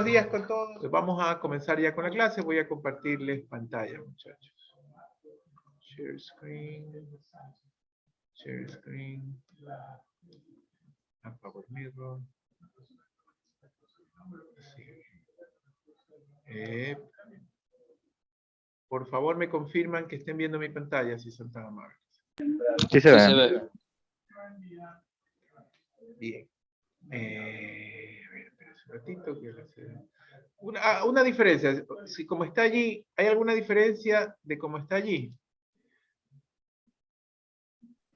días con todos. Vamos a comenzar ya con la clase. Voy a compartirles pantalla, muchachos. Share screen. Share screen. Power mirror. Sí. Por favor, me confirman que estén viendo mi pantalla, si son tan amables. Sí se ve. Bien. Un ratito que una diferencia. Si como está allí, ¿hay alguna diferencia de cómo está allí?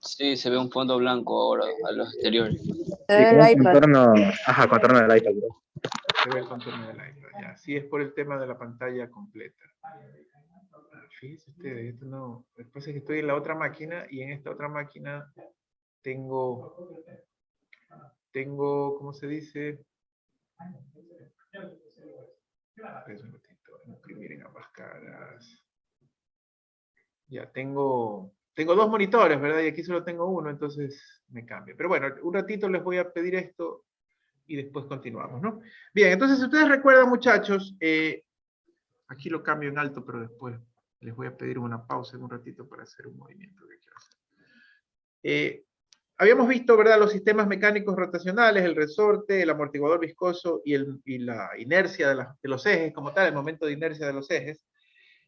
Sí, se ve un fondo blanco ahora a los exteriores. Sí, contorno, contorno del iPad. Se ve el contorno del iPad, ya. Sí, es por el tema de la pantalla completa. Fíjense ustedes, esto no... Lo que pasa es que estoy en la otra máquina y en esta otra máquina tengo, ¿cómo se dice? Es un ratito, imprimir en ambas caras. Ya, tengo dos monitores, ¿verdad? Y aquí solo tengo uno, entonces me cambia. Pero bueno, un ratito les voy a pedir esto y después continuamos, ¿no? Bien, entonces si ustedes recuerdan, muchachos, aquí lo cambio en alto, pero después les voy a pedir una pausa en un ratito para hacer un movimiento que quiero hacer. Habíamos visto, ¿verdad?, los sistemas mecánicos rotacionales, el resorte, el amortiguador viscoso y la inercia de los ejes como tal, el momento de inercia de los ejes.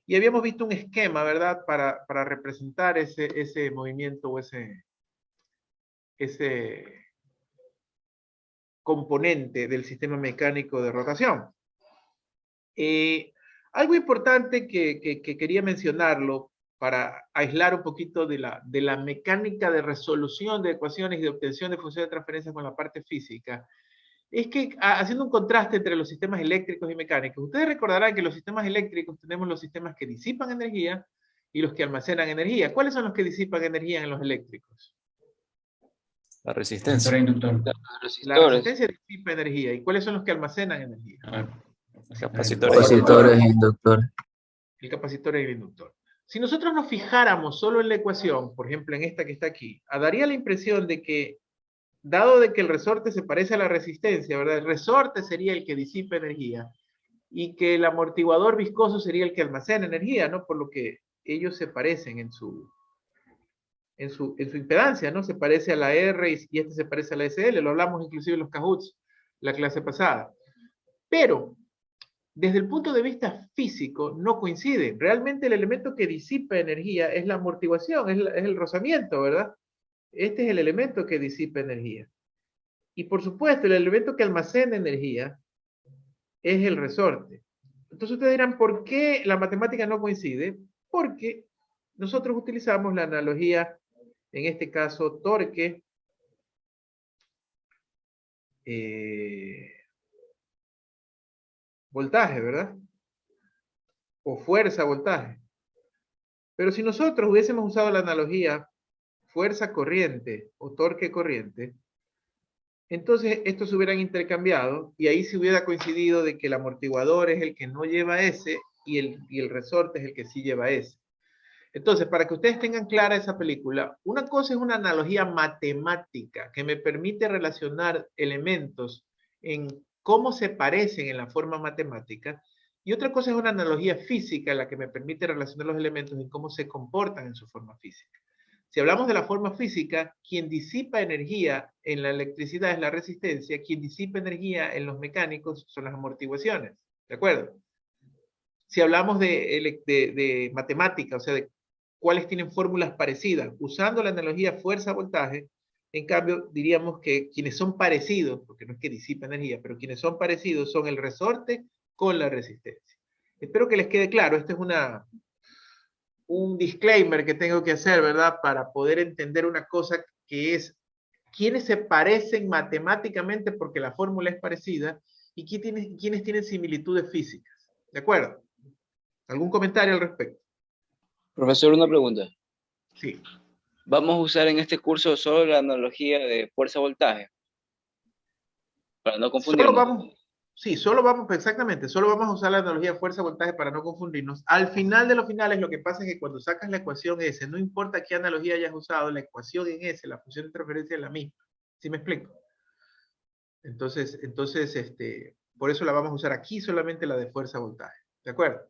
Y habíamos visto un esquema, ¿verdad?, para representar ese movimiento o ese componente del sistema mecánico de rotación. Algo importante que quería mencionarlo para aislar un poquito de la mecánica de resolución de ecuaciones y de obtención de funciones de transferencia con la parte física, es que haciendo un contraste entre los sistemas eléctricos y mecánicos, ustedes recordarán que los sistemas eléctricos tenemos los sistemas que disipan energía y los que almacenan energía. ¿Cuáles son los que disipan energía en los eléctricos? La resistencia. Inductor. La resistencia disipa energía. ¿Y cuáles son los que almacenan energía? Capacitores e inductores. El capacitor y el inductor. Si nosotros nos fijáramos solo en la ecuación, por ejemplo en esta que está aquí, daría la impresión de que, dado de que el resorte se parece a la resistencia, ¿verdad? El resorte sería el que disipa energía y que el amortiguador viscoso sería el que almacena energía, ¿no? Por lo que ellos se parecen en su impedancia, ¿no? Se parece a la R y este se parece a la SL, lo hablamos inclusive en los Cahoots la clase pasada. Pero, desde el punto de vista físico, no coinciden. Realmente el elemento que disipa energía es la amortiguación, es el rozamiento, ¿verdad? Este es el elemento que disipa energía. Y por supuesto, el elemento que almacena energía es el resorte. Entonces ustedes dirán, ¿por qué la matemática no coincide? Porque nosotros utilizamos la analogía, en este caso, torque, voltaje, ¿verdad? O fuerza, voltaje. Pero si nosotros hubiésemos usado la analogía fuerza corriente o torque corriente, entonces estos se hubieran intercambiado y ahí se hubiera coincidido de que el amortiguador es el que no lleva S y el resorte es el que sí lleva S. Entonces, para que ustedes tengan clara esa película, una cosa es una analogía matemática que me permite relacionar elementos en cómo se parecen en la forma matemática, y otra cosa es una analogía física la que me permite relacionar los elementos en cómo se comportan en su forma física. Si hablamos de la forma física, quien disipa energía en la electricidad es la resistencia, quien disipa energía en los mecánicos son las amortiguaciones, ¿de acuerdo? Si hablamos de matemática, o sea, de cuáles tienen fórmulas parecidas, usando la analogía fuerza-voltaje, en cambio diríamos que quienes son parecidos, porque no es que disipa energía, pero quienes son parecidos son el resorte con la resistencia. Espero que les quede claro, este es un disclaimer que tengo que hacer, ¿verdad? Para poder entender una cosa que es quiénes se parecen matemáticamente porque la fórmula es parecida y quiénes tienen similitudes físicas. ¿De acuerdo? ¿Algún comentario al respecto? Profesor, una pregunta. Sí. ¿Vamos a usar en este curso solo la analogía de fuerza-voltaje? Para no confundirnos. Exactamente, solo vamos a usar la analogía fuerza-voltaje para no confundirnos. Al final de los finales, lo que pasa es que cuando sacas la ecuación S, no importa qué analogía hayas usado, la ecuación en S, la función de transferencia es la misma. ¿Sí me explico? Entonces, Por eso la vamos a usar aquí solamente la de fuerza-voltaje. ¿De acuerdo?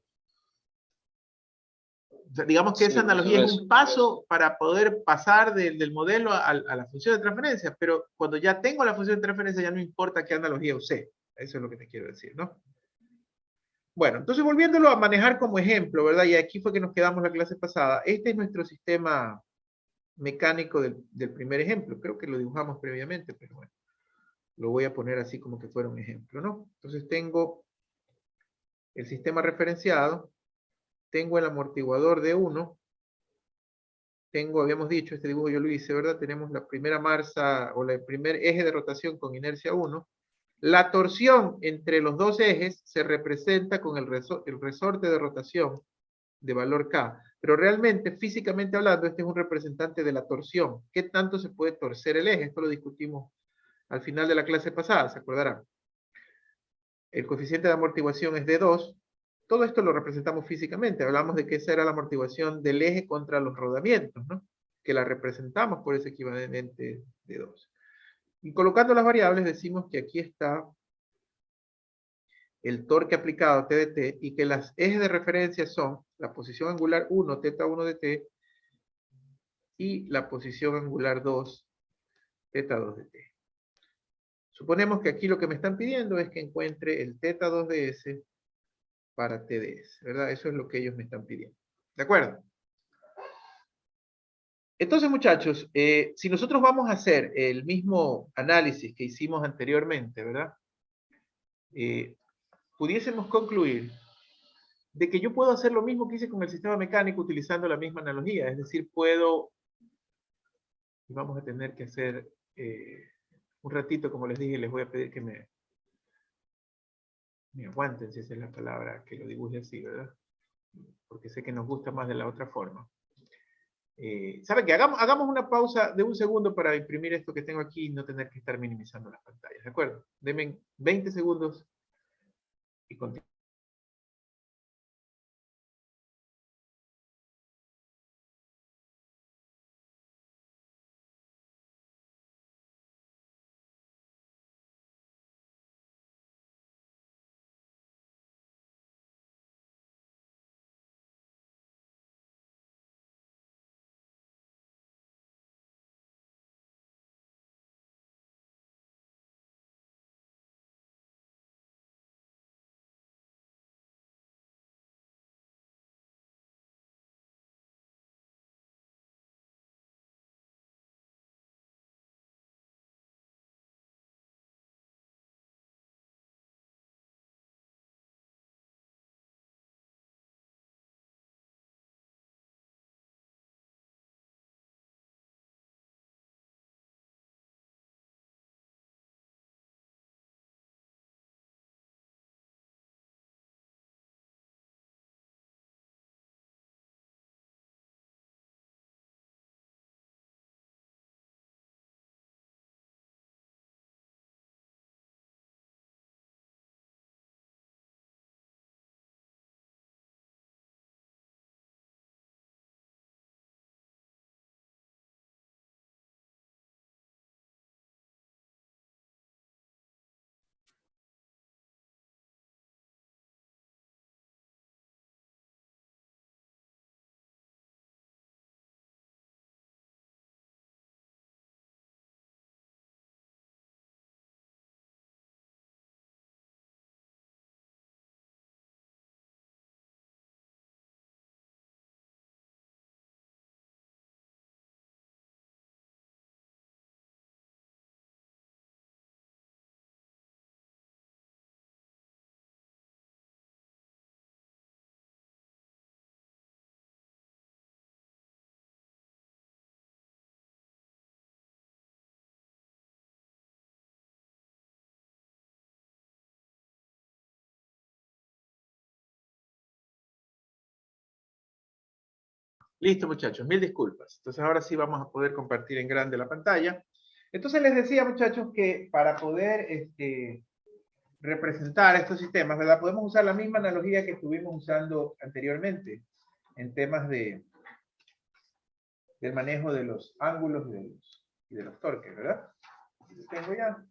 O sea, digamos que Sí, esa analogía es profesor, un paso para poder pasar del modelo a la función de transferencia, pero cuando ya tengo la función de transferencia ya no importa qué analogía usé. Eso es lo que te quiero decir, ¿no? Bueno, entonces volviéndolo a manejar como ejemplo, ¿verdad? Y aquí fue que nos quedamos la clase pasada. Este es nuestro sistema mecánico del primer ejemplo. Creo que lo dibujamos previamente, pero bueno, lo voy a poner así como que fuera un ejemplo, ¿no? Entonces tengo el sistema referenciado, tengo el amortiguador de 1, tengo, habíamos dicho, este dibujo yo lo hice, ¿verdad? Tenemos la primera marza o el primer eje de rotación con inercia 1. La torsión entre los dos ejes se representa con el resorte de rotación de valor K, pero realmente, físicamente hablando, este es un representante de la torsión. ¿Qué tanto se puede torcer el eje? Esto lo discutimos al final de la clase pasada, ¿se acordarán? El coeficiente de amortiguación es de 2. Todo esto lo representamos físicamente. Hablamos de que esa era la amortiguación del eje contra los rodamientos, ¿no? Que la representamos por ese equivalente de 2. Y colocando las variables decimos que aquí está el torque aplicado T de T y que las ejes de referencia son la posición angular 1, teta 1 de T y la posición angular 2, teta 2 de T. Suponemos que aquí lo que me están pidiendo es que encuentre el teta 2 de S para TDS, ¿verdad? Eso es lo que ellos me están pidiendo. ¿De acuerdo? Entonces, muchachos, si nosotros vamos a hacer el mismo análisis que hicimos anteriormente, ¿verdad? Pudiésemos concluir de que yo puedo hacer lo mismo que hice con el sistema mecánico utilizando la misma analogía, es decir, puedo, y vamos a tener que hacer un ratito, como les dije, les voy a pedir que me aguanten, si esa es la palabra, que lo dibuje así, ¿verdad? Porque sé que nos gusta más de la otra forma. ¿Saben qué? Hagamos una pausa de un segundo para imprimir esto que tengo aquí y no tener que estar minimizando las pantallas, ¿de acuerdo? Denme 20 segundos y continuamos. Listo, muchachos, mil disculpas. Entonces ahora sí vamos a poder compartir en grande la pantalla. Entonces les decía, muchachos, que para poder representar estos sistemas, ¿verdad? Podemos usar la misma analogía que estuvimos usando anteriormente en temas del manejo de los ángulos y de los torques, ¿verdad? Aquí lo tengo ya.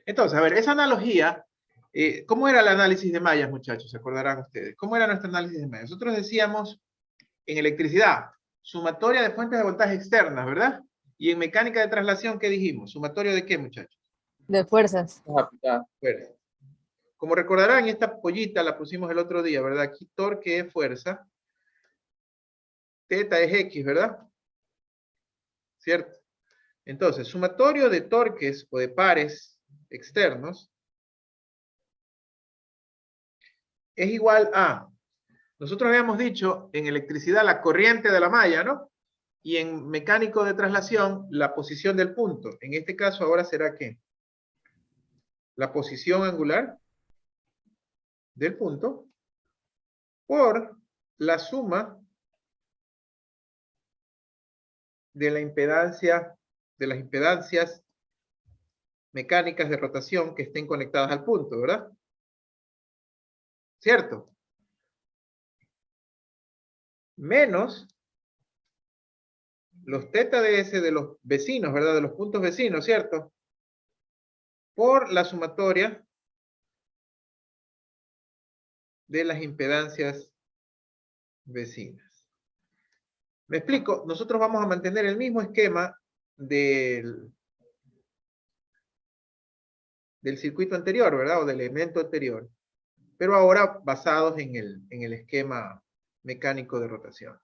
Entonces, a ver, esa analogía, ¿cómo era el análisis de mallas, muchachos? ¿Se acordarán ustedes? ¿Cómo era nuestro análisis de mallas? Nosotros decíamos, en electricidad, sumatoria de fuentes de voltaje externas, ¿verdad? Y en mecánica de traslación, ¿qué dijimos? ¿Sumatorio de qué, muchachos? De fuerzas. Fuerza. Como recordarán, esta pollita la pusimos el otro día, ¿verdad? Aquí torque es fuerza, teta es X, ¿verdad? ¿Cierto? Entonces, sumatorio de torques o de pares externos es igual a, nosotros habíamos dicho en electricidad la corriente de la malla, ¿no? Y en mecánico de traslación, la posición del punto. En este caso ahora será ¿qué? La posición angular del punto por la suma de la impedancia, de las impedancias mecánicas de rotación que estén conectadas al punto, ¿verdad? ¿Cierto? Menos los teta ds de los vecinos, ¿verdad? De los puntos vecinos, ¿cierto? Por la sumatoria de las impedancias vecinas. ¿Me explico? Nosotros vamos a mantener el mismo esquema del circuito anterior, ¿verdad? O del elemento anterior. Pero ahora basados en el esquema mecánico de rotación.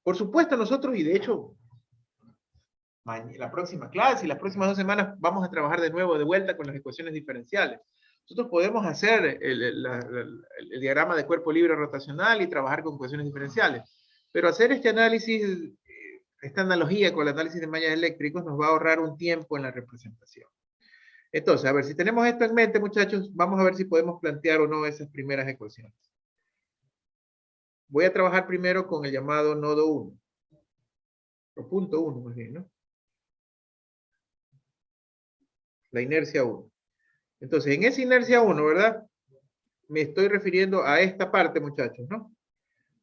Por supuesto, nosotros, y de hecho, la próxima clase y las próximas 2 semanas vamos a trabajar de nuevo, de vuelta con las ecuaciones diferenciales. Nosotros podemos hacer el diagrama de cuerpo libre rotacional y trabajar con ecuaciones diferenciales. Pero hacer este análisis, esta analogía con el análisis de mallas eléctricos nos va a ahorrar un tiempo en la representación. Entonces, a ver, si tenemos esto en mente, muchachos, vamos a ver si podemos plantear o no esas primeras ecuaciones. Voy a trabajar primero con el llamado nodo 1. O punto 1, más bien, ¿no? La inercia 1. Entonces, en esa inercia 1, ¿verdad? Me estoy refiriendo a esta parte, muchachos, ¿no?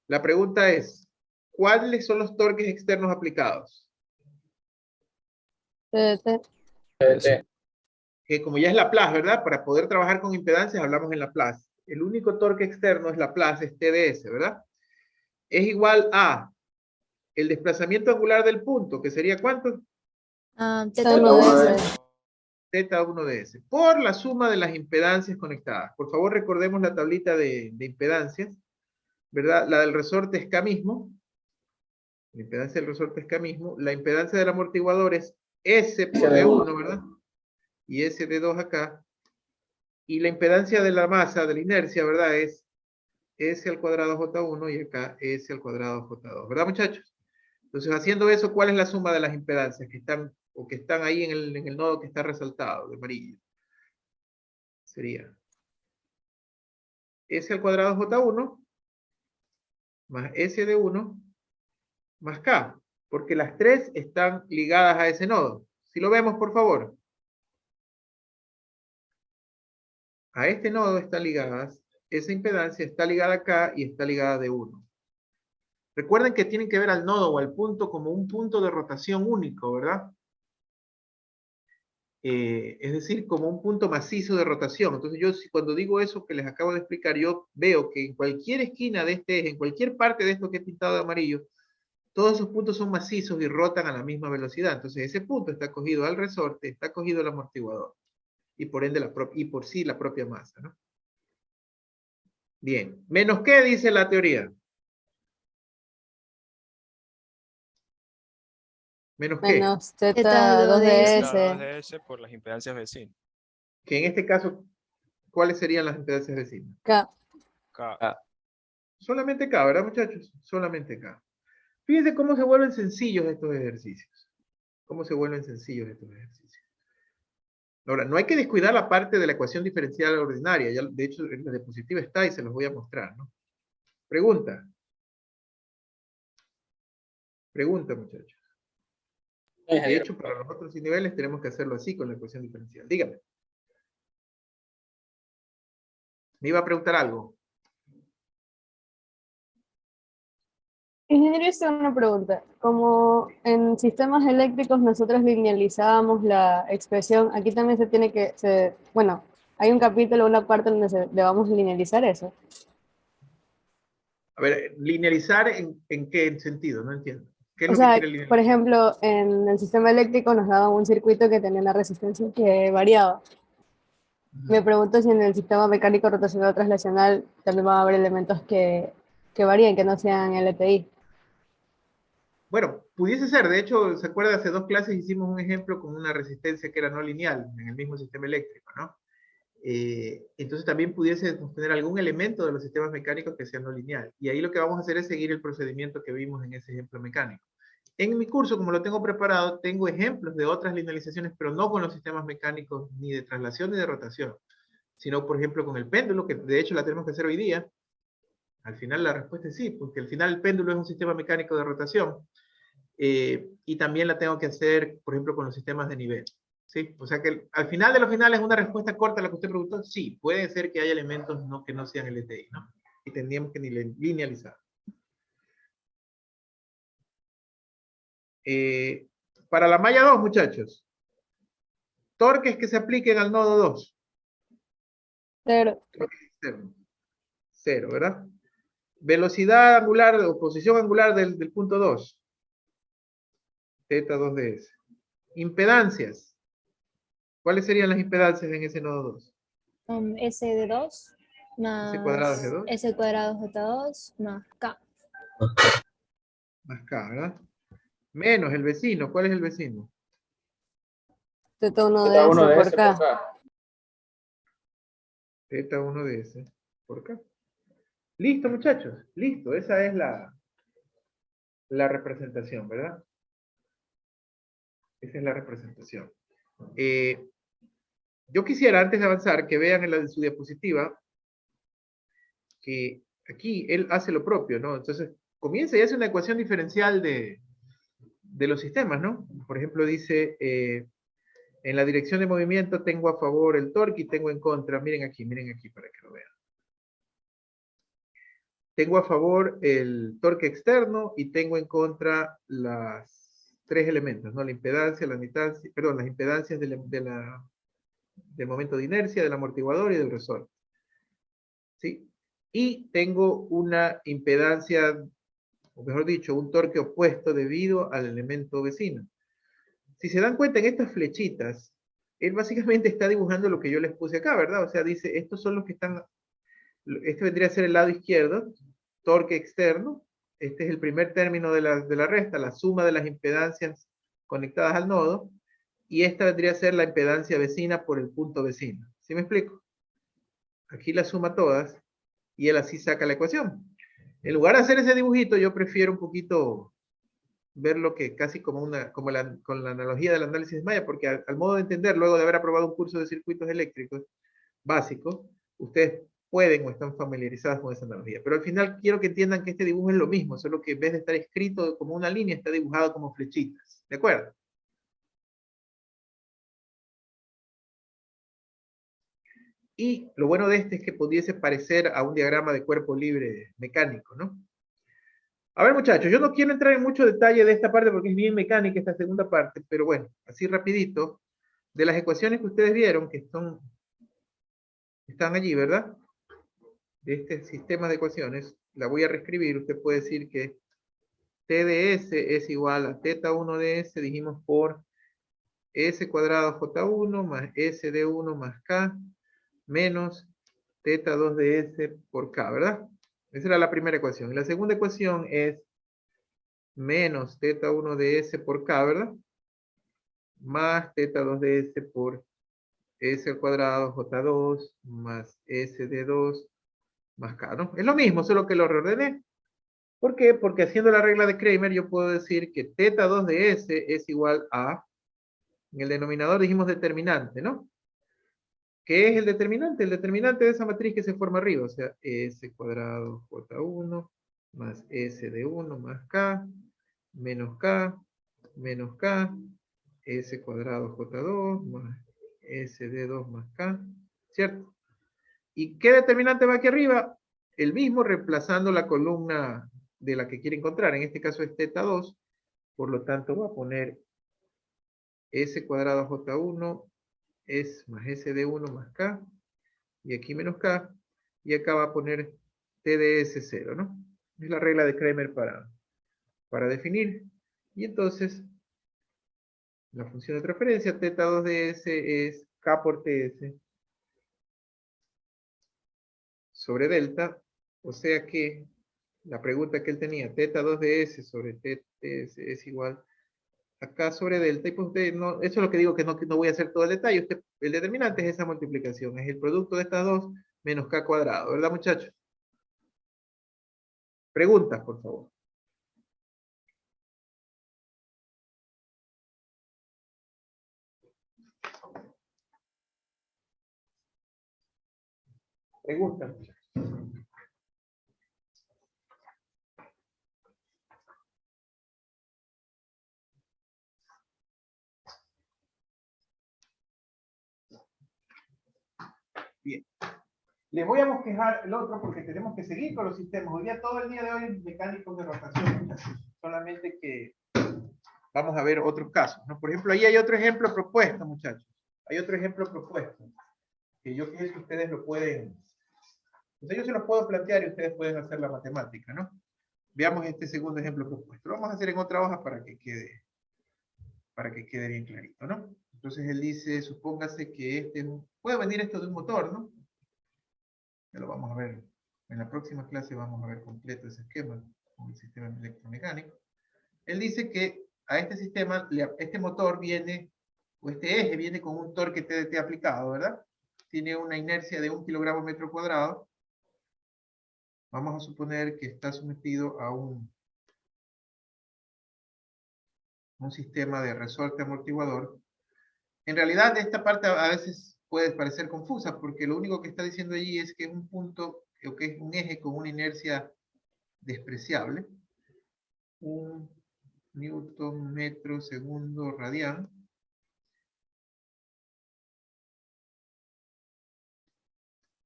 La pregunta es, ¿cuáles son los torques externos aplicados? Que como ya es Laplace, ¿verdad? Para poder trabajar con impedancias hablamos en Laplace. El único torque externo es Laplace, es TdS, ¿verdad? Es igual a el desplazamiento angular del punto, que sería ¿cuánto? Teta 1ds. Teta 1ds, por la suma de las impedancias conectadas. Por favor, recordemos la tablita de impedancias, ¿verdad? La del resorte es K mismo. La impedancia del resorte es K mismo. La impedancia del amortiguador es S por D1, ¿verdad? Y S de 2 acá. Y la impedancia de la masa, de la inercia, ¿verdad? Es S al cuadrado J1 y acá S al cuadrado J2, ¿verdad, muchachos? Entonces, haciendo eso, ¿cuál es la suma de las impedancias que están, o que están ahí en el nodo que está resaltado, de amarillo? Sería S al cuadrado J1 más S de 1 más K, porque las tres están ligadas a ese nodo. Si lo vemos, por favor. A este nodo están ligadas, esa impedancia está ligada acá y está ligada de 1. Recuerden que tienen que ver al nodo o al punto como un punto de rotación único, ¿verdad? Es decir, como un punto macizo de rotación. Entonces yo cuando digo eso que les acabo de explicar, yo veo que en cualquier esquina de este eje, en cualquier parte de esto que he pintado de amarillo, todos esos puntos son macizos y rotan a la misma velocidad. Entonces ese punto está cogido al resorte, está cogido al amortiguador. Y por ende, y por sí la propia masa, ¿no? Bien. ¿Menos qué dice la teoría? ¿Menos qué? Menos teta 2ds. 2ds por las impedancias vecinas. Que en este caso, ¿cuáles serían las impedancias vecinas? K. K. Solamente K, ¿verdad, muchachos? Solamente K. Fíjense cómo se vuelven sencillos estos ejercicios. Cómo se vuelven sencillos estos ejercicios. Ahora, no hay que descuidar la parte de la ecuación diferencial ordinaria. Ya, de hecho, en la diapositiva está y se los voy a mostrar, ¿no? Pregunta. Pregunta, muchachos. De hecho, para los otros niveles tenemos que hacerlo así con la ecuación diferencial. Dígame. Me iba a preguntar algo. Ingeniero, yo tengo una pregunta. Como en sistemas eléctricos nosotros linealizábamos la expresión, aquí también se tiene que, bueno, hay un capítulo, una parte donde debamos linealizar eso. A ver, linealizar en qué sentido, no entiendo. ¿Qué es O lo que sea, quiere por linealizar? ejemplo, en el sistema eléctrico nos daban un circuito que tenía una resistencia que variaba. Me pregunto si en el sistema mecánico rotacional traslacional también va a haber elementos que varíen, que no sean LTI. Bueno, pudiese ser. De hecho, ¿se acuerda? Hace 2 clases hicimos un ejemplo con una resistencia que era no lineal en el mismo sistema eléctrico, ¿no? Entonces también pudiese tener algún elemento de los sistemas mecánicos que sea no lineal. Y ahí lo que vamos a hacer es seguir el procedimiento que vimos en ese ejemplo mecánico. En mi curso, como lo tengo preparado, tengo ejemplos de otras linealizaciones, pero no con los sistemas mecánicos ni de traslación ni de rotación, sino, por ejemplo, con el péndulo, que de hecho la tenemos que hacer hoy día. Al final la respuesta es sí, porque al final el péndulo es un sistema mecánico de rotación. Y también la tengo que hacer, por ejemplo, con los sistemas de nivel. ¿Sí? O sea que al final de los finales, una respuesta corta a la que usted preguntó, sí, puede ser que haya elementos que no sean LTI, ¿no? Y tendríamos que linealizar. Para la malla 2, muchachos, torques que se apliquen al nodo 2. Pero, Cero, ¿verdad? Velocidad angular o posición angular del punto 2. Teta 2 de S. Impedancias. ¿Cuáles serían las impedancias en ese nodo 2? S de 2 S cuadrado más G2 S cuadrado J2 más K. más K, ¿verdad? Menos el vecino. ¿Cuál es el vecino? Teta 1 de S por K. Teta 1 de S por K. Listo, muchachos. Listo. Esa es la representación, ¿verdad? Esa es la representación. Yo quisiera, antes de avanzar, que vean en su diapositiva que aquí él hace lo propio, ¿no? Entonces, comienza y hace una ecuación diferencial de los sistemas, ¿no? Por ejemplo, dice, en la dirección de movimiento tengo a favor el torque y tengo en contra, miren aquí para que lo vean. Tengo a favor el torque externo y tengo en contra las 3 elementos, ¿no? La impedancia, la admitancia, perdón, las impedancias del momento de inercia, del amortiguador y del resorte. ¿Sí? Y tengo una impedancia, o mejor dicho, un torque opuesto debido al elemento vecino. Si se dan cuenta en estas flechitas, él básicamente está dibujando lo que yo les puse acá, ¿verdad? O sea, dice, estos son los que están, este vendría a ser el lado izquierdo, torque externo, este es el primer término de la resta, la suma de las impedancias conectadas al nodo, y esta vendría a ser la impedancia vecina por el punto vecino. ¿Sí me explico? Aquí la suma todas, y él así saca la ecuación. En lugar de hacer ese dibujito, yo prefiero un poquito verlo que casi como con la analogía del análisis de malla, porque al modo de entender, luego de haber aprobado un curso de circuitos eléctricos básico, ustedes pueden o están familiarizados con esa analogía. Pero al final quiero que entiendan que este dibujo es lo mismo, solo que en vez de estar escrito como una línea, está dibujado como flechitas. ¿De acuerdo? Y lo bueno de este es que pudiese parecer a un diagrama de cuerpo libre mecánico, ¿no? A ver, muchachos, yo no quiero entrar en mucho detalle de esta parte porque es bien mecánica esta segunda parte, pero bueno, así rapidito, de las ecuaciones que ustedes vieron, que están allí, ¿verdad? De este sistema de ecuaciones, la voy a reescribir. Usted puede decir que T de S es igual a teta 1 de S, dijimos, por S cuadrado J1 más S de 1 más K, menos teta 2 de S por K, ¿verdad? Esa era la primera ecuación. Y la segunda ecuación es menos teta 1 de S por K, ¿verdad? Más teta 2 de S por S al cuadrado J2 más S de 2 más K, ¿no? Es lo mismo, solo que lo reordené. ¿Por qué? Porque haciendo la regla de Kramer yo puedo decir que teta 2 de S es igual a, en el denominador dijimos determinante, ¿no? ¿Qué es el determinante? El determinante de esa matriz que se forma arriba, o sea, S cuadrado J1 más S de 1 más K, menos K, menos K, S cuadrado J2 más S de 2 más K, ¿cierto? ¿Y qué determinante va aquí arriba? El mismo reemplazando la columna de la que quiere encontrar. En este caso es teta 2, por lo tanto va a poner S cuadrado J1 es más SD1 más K, y aquí menos K, y acá va a poner T de S0, ¿no? Es la regla de Kramer para definir, y entonces la función de transferencia teta 2 de S es K por TS sobre delta, o sea que la pregunta que él tenía, teta 2 de S sobre TS es igual a K sobre delta, y pues usted, no, eso es lo que digo que no voy a hacer todo el detalle, usted, el determinante es esa multiplicación, es el producto de estas dos menos K cuadrado, ¿verdad muchachos? Preguntas, por favor. Preguntas. Bien. Les voy a bosquejar el otro porque tenemos que seguir con los sistemas. Hoy día, todo el día de hoy es mecánicos de rotación. Solamente que vamos a ver otros casos, ¿no? Por ejemplo, ahí hay otro ejemplo propuesto, muchachos. Hay otro ejemplo propuesto. Que yo creo que ustedes lo pueden... O sea, yo se los puedo plantear y ustedes pueden hacer la matemática, ¿no? Veamos este segundo ejemplo propuesto. Lo vamos a hacer en otra hoja para que quede bien clarito, ¿no? Entonces él dice, supóngase que este puede venir esto de un motor, ¿no? Ya lo vamos a ver. En la próxima clase vamos a ver completo ese esquema con el sistema electromecánico. Él dice que a este sistema, este motor viene, o este eje viene con un torque TDT aplicado, ¿verdad? Tiene una inercia de 1 kilogramo metro cuadrado. Vamos a suponer que está sometido a un sistema de resorte amortiguador. En realidad, esta parte a veces puede parecer confusa, porque lo único que está diciendo allí es que es un punto, o que es un eje con una inercia despreciable. 1 newton metro segundo radián.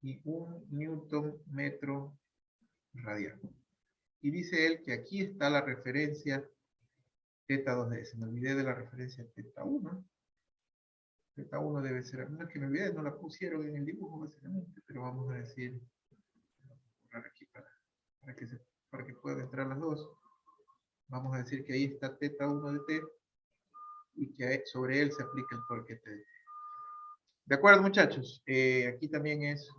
Y 1 newton metro radián. Y dice él que aquí está la referencia teta 2D. Se me olvidé de la referencia teta 1. Teta 1 debe ser, no es que me olvidé, no la pusieron en el dibujo básicamente, pero vamos a decir, voy a borrar aquí para que puedan entrar las dos. Vamos a decir que ahí está teta 1 de T y que sobre él se aplica el torque T. De acuerdo, muchachos. Aquí también es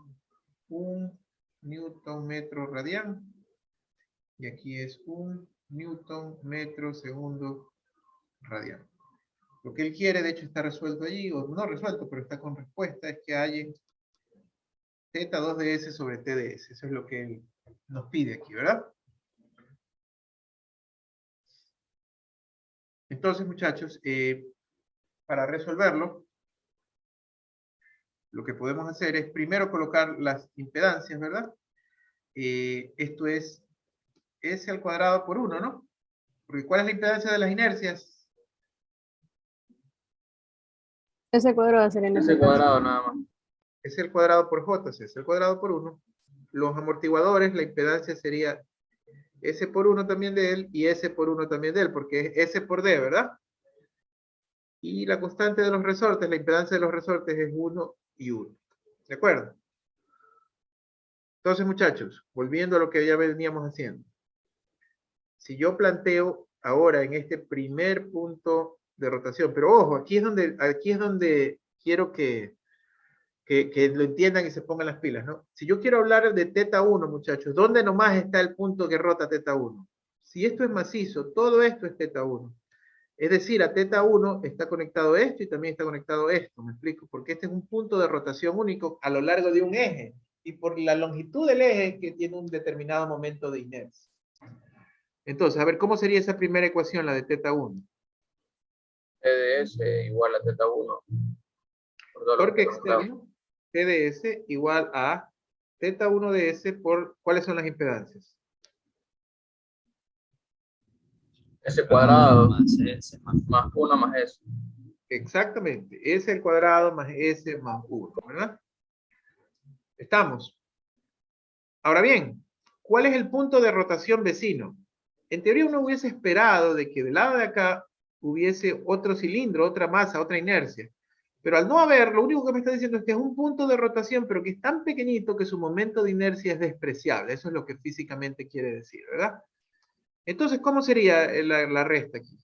1 newton metro radián y aquí es 1 newton metro segundo radián. Lo que él quiere, de hecho, está resuelto allí, o no resuelto, pero está con respuesta, es que haya teta 2 de S sobre T de S. Eso es lo que él nos pide aquí, ¿verdad? Entonces, muchachos, para resolverlo, lo que podemos hacer es primero colocar las impedancias, ¿verdad? Esto es S al cuadrado por 1, ¿no? Porque ¿cuál es la impedancia de las inercias? Ese cuadro va a ser en Ese cuadrado nada más. S al cuadrado por J, S al cuadrado por 1. Los amortiguadores, la impedancia sería S por 1 también de él y S por 1 también de él, porque es S por D, ¿verdad? Y la constante de los resortes, la impedancia de los resortes es 1 y 1. ¿De acuerdo? Entonces, muchachos, volviendo a lo que ya veníamos haciendo. Si yo planteo ahora en este primer punto de rotación, pero ojo, aquí es donde quiero que lo entiendan y se pongan las pilas, ¿no? Si yo quiero hablar de teta 1, muchachos, ¿dónde nomás está el punto que rota teta 1? Si esto es macizo, todo esto es teta 1. Es decir, a teta 1 está conectado esto y también está conectado esto, ¿me explico? Porque este es un punto de rotación único a lo largo de un eje y por la longitud del eje que tiene un determinado momento de inercia. Entonces, a ver, ¿cómo sería esa primera ecuación, la de teta 1? TDS igual a teta 1. Torque externo, TDS igual a teta 1 de S por, ¿cuáles son las impedancias? S cuadrado más 1 más S. Exactamente, S al cuadrado más S más 1, ¿verdad? ¿Estamos? Ahora bien, ¿cuál es el punto de rotación vecino? En teoría uno hubiese esperado de que del lado de acá hubiese otro cilindro, otra masa, otra inercia. Pero al no haber, lo único que me está diciendo es que es un punto de rotación, pero que es tan pequeñito que su momento de inercia es despreciable. Eso es lo que físicamente quiere decir, ¿verdad? Entonces, ¿cómo sería la resta aquí?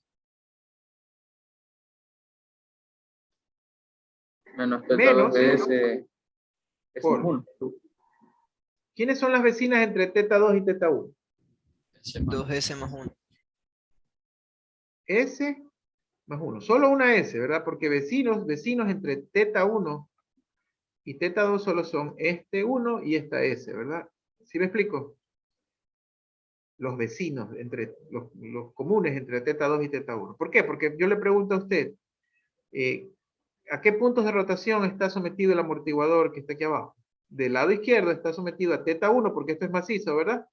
Menos teta Menos 2 de S es por. 1. ¿Quiénes son las vecinas entre teta 2 y teta 1? 2S más 1. S más 1. Solo una S, ¿verdad? Porque vecinos entre teta 1 y teta 2 solo son este 1 y esta S, ¿verdad? ¿Sí me explico? Los vecinos, entre los comunes entre teta 2 y teta 1. ¿Por qué? Porque yo le pregunto a usted, ¿a qué puntos de rotación está sometido el amortiguador que está aquí abajo? Del lado izquierdo está sometido a teta 1 porque esto es macizo, ¿verdad?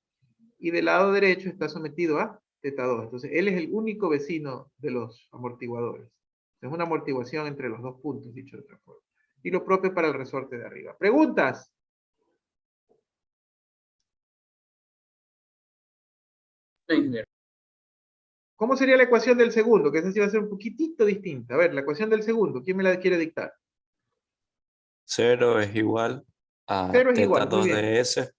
Y del lado derecho está sometido a teta 2. Entonces, él es el único vecino de los amortiguadores. Es una amortiguación entre los dos puntos, dicho de otra forma. Y lo propio para el resorte de arriba. ¿Preguntas? ¿Cómo sería la ecuación del segundo? Que esa sí va a ser un poquitito distinta. A ver, la ecuación del segundo, ¿quién me la quiere dictar? 0 es igual a 0 es teta igual, muy 2 bien. de S,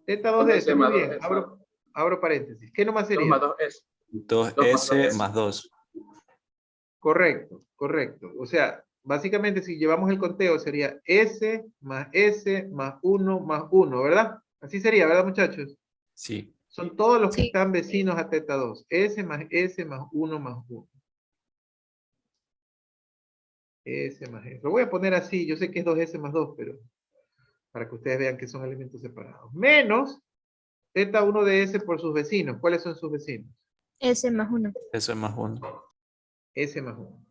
Teta 2 de S, 2S muy más bien. 2S. Abro paréntesis. ¿Qué nomás 2 sería? más 2S. 2S más 2. Correcto, correcto. O sea, básicamente si llevamos el conteo sería S más 1 más 1, ¿verdad? Así sería, ¿verdad, muchachos? Sí. Son todos los que Sí. están vecinos a teta 2. S más 1 más 1. S más S. Lo voy a poner así. Yo sé que es 2S más 2, pero para que ustedes vean que son elementos separados. Menos teta 1 de S por sus vecinos. ¿Cuáles son sus vecinos? S más 1. S más 1. S más 1.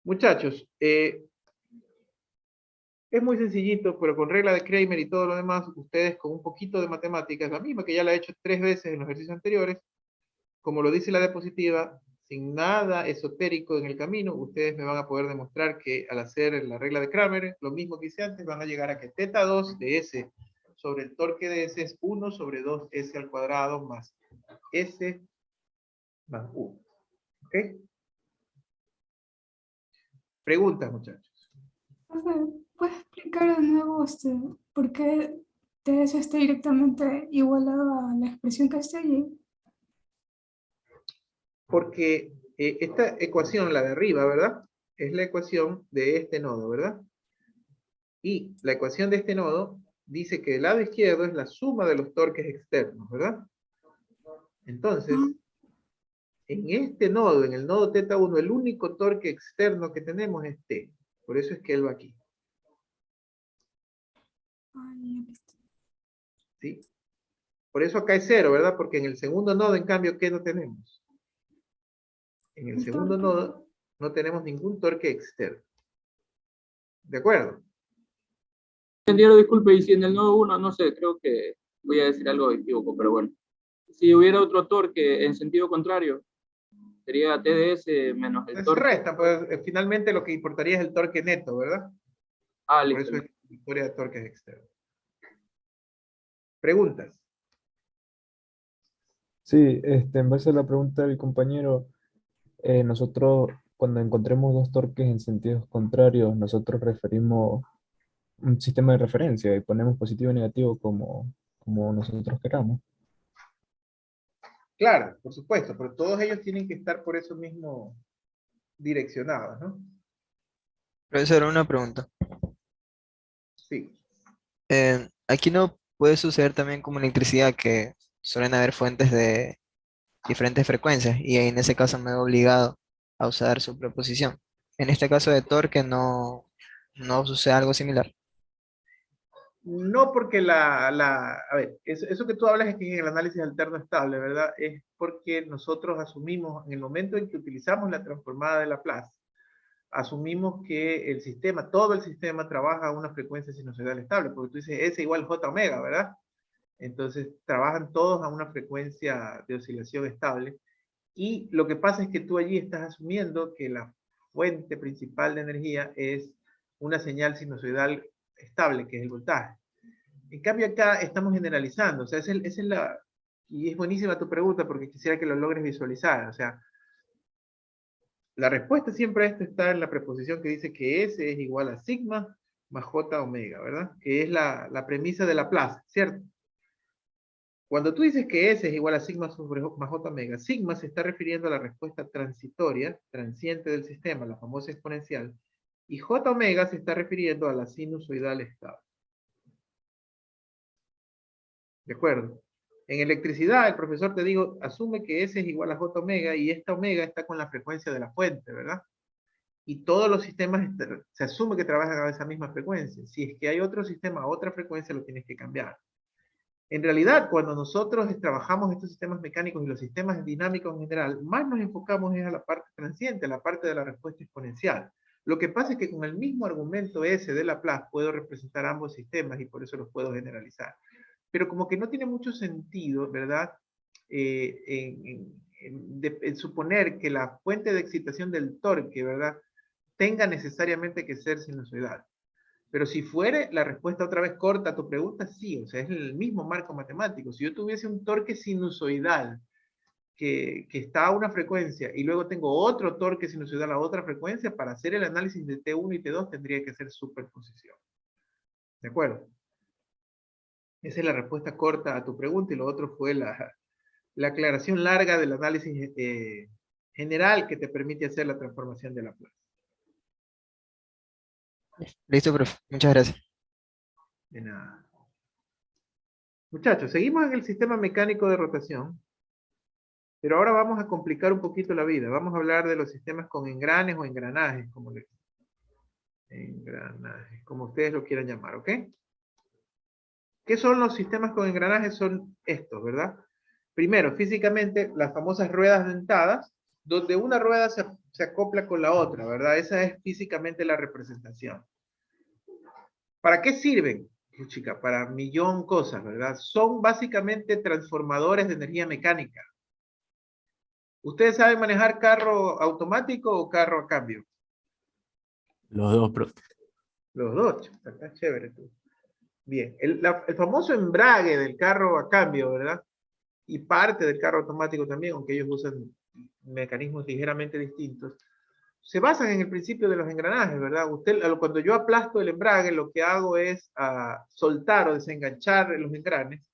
Muchachos, es muy sencillito, pero con regla de Kramer y todo lo demás, ustedes con un poquito de matemáticas, la misma que ya la he hecho 3 veces en los ejercicios anteriores, como lo dice la diapositiva, sin nada esotérico en el camino, ustedes me van a poder demostrar que al hacer la regla de Kramer, lo mismo que hice antes, van a llegar a que teta 2 de S sobre el torque de S es 1 sobre 2S al cuadrado más S más 1. ¿Ok? Preguntas, muchachos. Profe, ¿puede explicar de nuevo por qué TS está directamente igualado a la expresión que está allí? Porque esta ecuación, la de arriba, ¿verdad? Es la ecuación de este nodo, ¿verdad? Y la ecuación de este nodo dice que el lado izquierdo es la suma de los torques externos, ¿verdad? Entonces, en este nodo, en el nodo teta 1, el único torque externo que tenemos es T. Por eso es que él va aquí. Ay, listo. ¿Sí? Por eso acá es 0, ¿verdad? Porque en el segundo nodo, en cambio, ¿qué no tenemos? En el El segundo torque. nodo no tenemos ningún torque externo. ¿De acuerdo? Ingeniero, disculpe, y si en el nodo 1, no sé, creo que voy a decir algo equívoco, pero bueno. Si hubiera otro torque en sentido contrario, sería TDS menos el Se torque. resta, pues finalmente lo que importaría es el torque neto, ¿verdad? Ah, Por listo. eso es historia de torques externos. Preguntas. Sí, en base a la pregunta del compañero, nosotros cuando encontremos dos torques en sentidos contrarios, nosotros referimos un sistema de referencia y ponemos positivo y negativo como nosotros queramos. Claro, por supuesto, pero todos ellos tienen que estar por eso mismo direccionados, ¿no? Profesor, una pregunta. Sí. Aquí no puede suceder también como en electricidad que suelen haber fuentes de diferentes frecuencias y en ese caso me veo obligado a usar superposición. En este caso de torque no sucede algo similar. No porque a ver, eso que tú hablas es que en el análisis alterno estable, ¿verdad? Es porque nosotros asumimos, en el momento en que utilizamos la transformada de Laplace, asumimos que el sistema, todo el sistema trabaja a una frecuencia sinusoidal estable, porque tú dices S igual J omega, ¿verdad? Entonces trabajan todos a una frecuencia de oscilación estable. Y lo que pasa es que tú allí estás asumiendo que la fuente principal de energía es una señal sinusoidal estable, que es el voltaje. En cambio acá estamos generalizando, o sea, esa es Y es buenísima tu pregunta porque quisiera que lo logres visualizar. O sea, la respuesta siempre a esto está en la preposición que dice que S es igual a sigma más J omega, ¿verdad? Que es la premisa de Laplace, ¿cierto? Cuando tú dices que S es igual a sigma más J omega, sigma se está refiriendo a la respuesta transitoria, transiente del sistema, la famosa exponencial, y J omega se está refiriendo a la sinusoidal estable. ¿De acuerdo? En electricidad, el profesor te digo, asume que S es igual a J omega y esta omega está con la frecuencia de la fuente, ¿verdad? Y todos los sistemas se asume que trabajan a esa misma frecuencia. Si es que hay otro sistema a otra frecuencia, lo tienes que cambiar. En realidad, cuando nosotros trabajamos estos sistemas mecánicos y los sistemas dinámicos en general, más nos enfocamos es a la parte transiente, a la parte de la respuesta exponencial. Lo que pasa es que con el mismo argumento S de Laplace puedo representar ambos sistemas y por eso los puedo generalizar. Pero como que no tiene mucho sentido, ¿verdad? En suponer que la fuente de excitación del torque, ¿verdad? Tenga necesariamente que ser sinusoidal. Pero si fuere la respuesta otra vez corta a tu pregunta, sí, o sea, es el mismo marco matemático. Si yo tuviese un torque sinusoidal que está a una frecuencia y luego tengo otro torque sinusoidal a otra frecuencia, para hacer el análisis de T1 y T2 tendría que hacer superposición. ¿De acuerdo? Esa es la respuesta corta a tu pregunta y lo otro fue la aclaración larga del análisis general que te permite hacer la transformación de Laplace. Listo, profe. Muchas gracias. De nada. Muchachos, seguimos en el sistema mecánico de rotación, pero ahora vamos a complicar un poquito la vida. Vamos a hablar de los sistemas con engranes o engranajes, como ustedes lo quieran llamar, ¿ok? ¿Qué son los sistemas con engranajes? Son estos, ¿verdad? Primero, físicamente, las famosas ruedas dentadas, donde una rueda se acopla con la otra, ¿verdad? Esa es físicamente la representación. ¿Para qué sirven? Pues, chica, para millón cosas, ¿verdad? Son básicamente transformadores de energía mecánica. ¿Ustedes saben manejar carro automático o carro a cambio? Los dos, profe. Los dos, chica, está chévere tú. Bien, el famoso embrague del carro a cambio, ¿verdad? Y parte del carro automático también, aunque ellos usan mecanismos ligeramente distintos, se basan en el principio de los engranajes, ¿verdad? Cuando yo aplasto el embrague, lo que hago es soltar o desenganchar los engranes,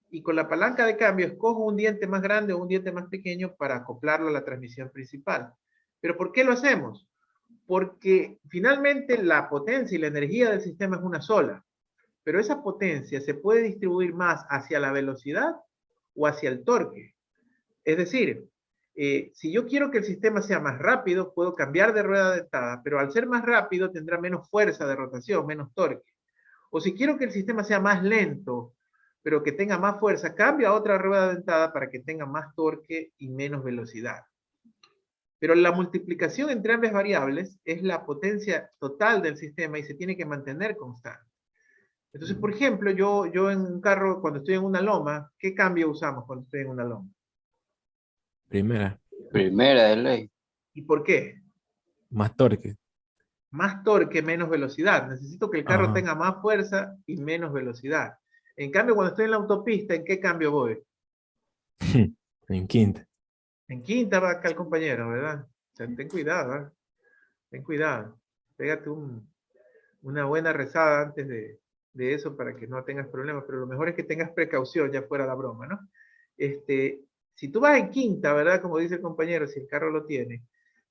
y con la palanca de cambio escojo un diente más grande o un diente más pequeño para acoplarlo a la transmisión principal. ¿Pero por qué lo hacemos? Porque finalmente la potencia y la energía del sistema es una sola, pero esa potencia se puede distribuir más hacia la velocidad o hacia el torque. Es decir, si yo quiero que el sistema sea más rápido, puedo cambiar de rueda dentada, pero al ser más rápido tendrá menos fuerza de rotación, menos torque. O si quiero que el sistema sea más lento, pero que tenga más fuerza, cambio a otra rueda dentada para que tenga más torque y menos velocidad. Pero la multiplicación entre ambas variables es la potencia total del sistema y se tiene que mantener constante. Entonces, por ejemplo, yo en un carro, cuando estoy en una loma, ¿qué cambio usamos cuando estoy en una loma? Primera, Primera de ley. ¿Y por qué? más torque. Más torque, menos velocidad. Necesito que el carro Ajá. tenga más fuerza y menos velocidad. En cambio, cuando estoy en la autopista, ¿en qué cambio voy? En quinta. En quinta va acá el compañero, ¿verdad? O sea, ten cuidado, ¿eh? Ten cuidado. Pégate una buena rezada antes de eso para que no tengas problemas, pero lo mejor es que tengas precaución, ya fuera la broma, ¿no? Si tú vas en quinta, ¿verdad? Como dice el compañero, si el carro lo tiene,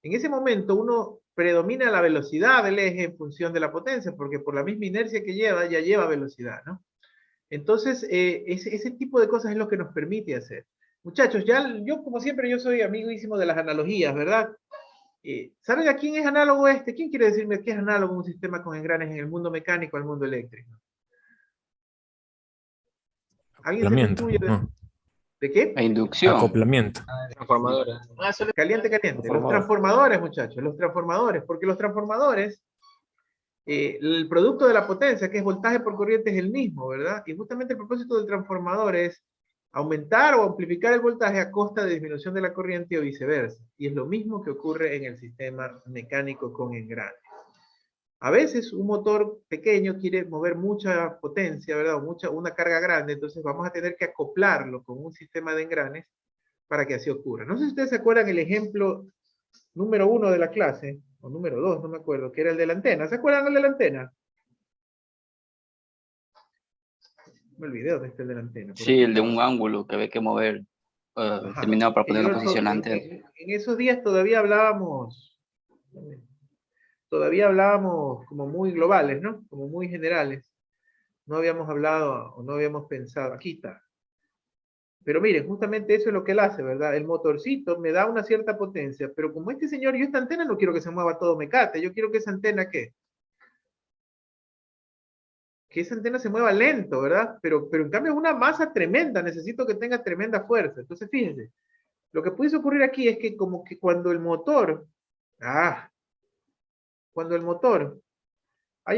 en ese momento uno predomina la velocidad del eje en función de la potencia, porque por la misma inercia que lleva, ya lleva velocidad, ¿no? Entonces, ese tipo de cosas es lo que nos permite hacer. Muchachos, yo como siempre, yo soy amiguísimo de las analogías, ¿verdad? ¿Saben a quién es análogo este? ¿Quién quiere decirme qué es análogo un sistema con engranes en el mundo mecánico al mundo eléctrico? ¿Alguien se me Acoplamiento. intuye No. de qué? La inducción. Acoplamiento. Transformadora. Caliente. Los transformadores, muchachos, los transformadores, porque los transformadores, el producto de la potencia, que es voltaje por corriente, es el mismo, ¿verdad? Y justamente el propósito del transformador es aumentar o amplificar el voltaje a costa de disminución de la corriente o viceversa. Y es lo mismo que ocurre en el sistema mecánico con engranes. A veces un motor pequeño quiere mover mucha potencia, ¿verdad? O una carga grande, entonces vamos a tener que acoplarlo con un sistema de engranes para que así ocurra. No sé si ustedes se acuerdan el ejemplo número 1 de la clase, o número 2, no me acuerdo, que era el de la antena. ¿Se acuerdan el de la antena? Me olvidé dónde está el de la antena. Sí, el de un ángulo que había que mover Ajá. determinado para poner Yo una posición la antena. en esos días todavía hablábamos como muy globales, ¿no? Como muy generales. No habíamos hablado o no habíamos pensado, aquí está. Pero miren, justamente eso es lo que él hace, ¿verdad? El motorcito me da una cierta potencia, pero como este señor, yo esta antena no quiero que se mueva todo mecate, yo quiero que esa antena, ¿qué? Que esa antena se mueva lento, ¿verdad? Pero en cambio es una masa tremenda, necesito que tenga tremenda fuerza. Entonces, fíjense, lo que puede ocurrir aquí es que como que cuando el motor haya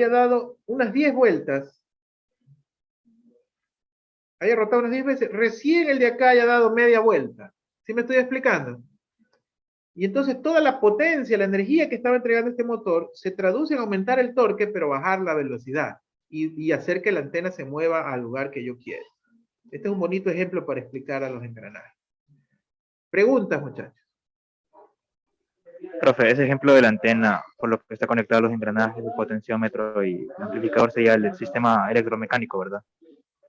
dado unas 10 vueltas, haya rotado unas 10 veces, recién el de acá haya dado media vuelta. ¿Sí me estoy explicando? Y entonces toda la potencia, la energía que estaba entregando este motor se traduce en aumentar el torque, pero bajar la velocidad y hacer que la antena se mueva al lugar que yo quiero. Este es un bonito ejemplo para explicar a los engranajes. Preguntas, muchachos. Profe, ese ejemplo de la antena, por lo que está conectado a los engranajes, el potenciómetro y el amplificador sería el sistema electromecánico, ¿verdad?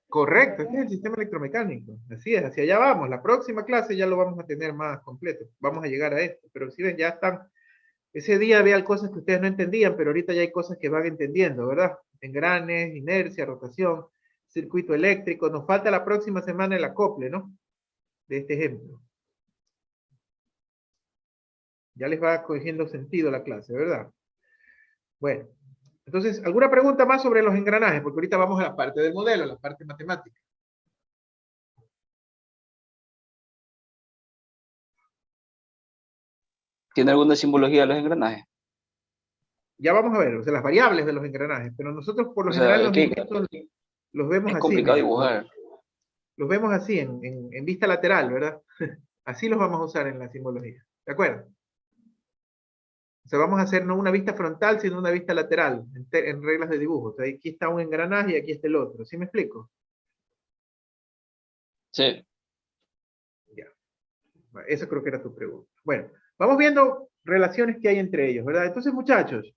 Correcto, este es el sistema electromecánico. Así es, hacia allá vamos. La próxima clase ya lo vamos a tener más completo. Vamos a llegar a esto. Pero si ven, ya están. Ese día había cosas que ustedes no entendían, pero ahorita ya hay cosas que van entendiendo, ¿verdad? Engranes, inercia, rotación, circuito eléctrico. Nos falta la próxima semana el acople, ¿no? De este ejemplo. Ya les va cogiendo sentido la clase, ¿verdad? Bueno, entonces, ¿alguna pregunta más sobre los engranajes? Porque ahorita vamos a la parte del modelo, a la parte matemática. ¿Tiene alguna simbología de los engranajes? Ya vamos a ver, o sea, las variables de los engranajes, pero nosotros por lo O sea, general es los vemos es así, complicado miren, dibujar. los vemos así, en vista lateral, ¿verdad? Así los vamos a usar en la simbología, ¿de acuerdo? O sea, vamos a hacer no una vista frontal, sino una vista lateral, en reglas de dibujo. O sea, aquí está un engranaje y aquí está el otro, ¿sí me explico? Sí. Ya. Eso creo que era tu pregunta. Bueno, vamos viendo relaciones que hay entre ellos, ¿verdad? Entonces, muchachos,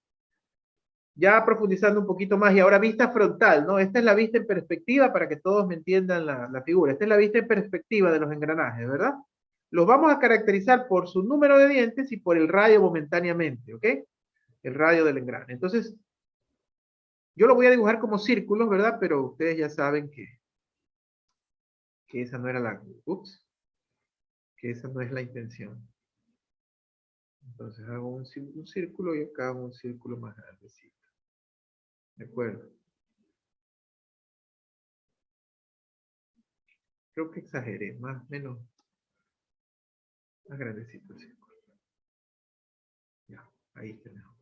ya profundizando un poquito más, y ahora vista frontal, ¿no? Esta es la vista en perspectiva para que todos me entiendan la figura. Esta es la vista en perspectiva de los engranajes, ¿verdad? Los vamos a caracterizar por su número de dientes y por el radio momentáneamente, ¿ok? El radio del engrane. Entonces, yo lo voy a dibujar como círculos, ¿verdad? Pero ustedes ya saben que esa no era que esa no es la intención. Entonces hago un círculo y acá hago un círculo más grandecito. ¿De acuerdo? Creo que exageré, más grandecito el círculo. Ya, ahí está mejor.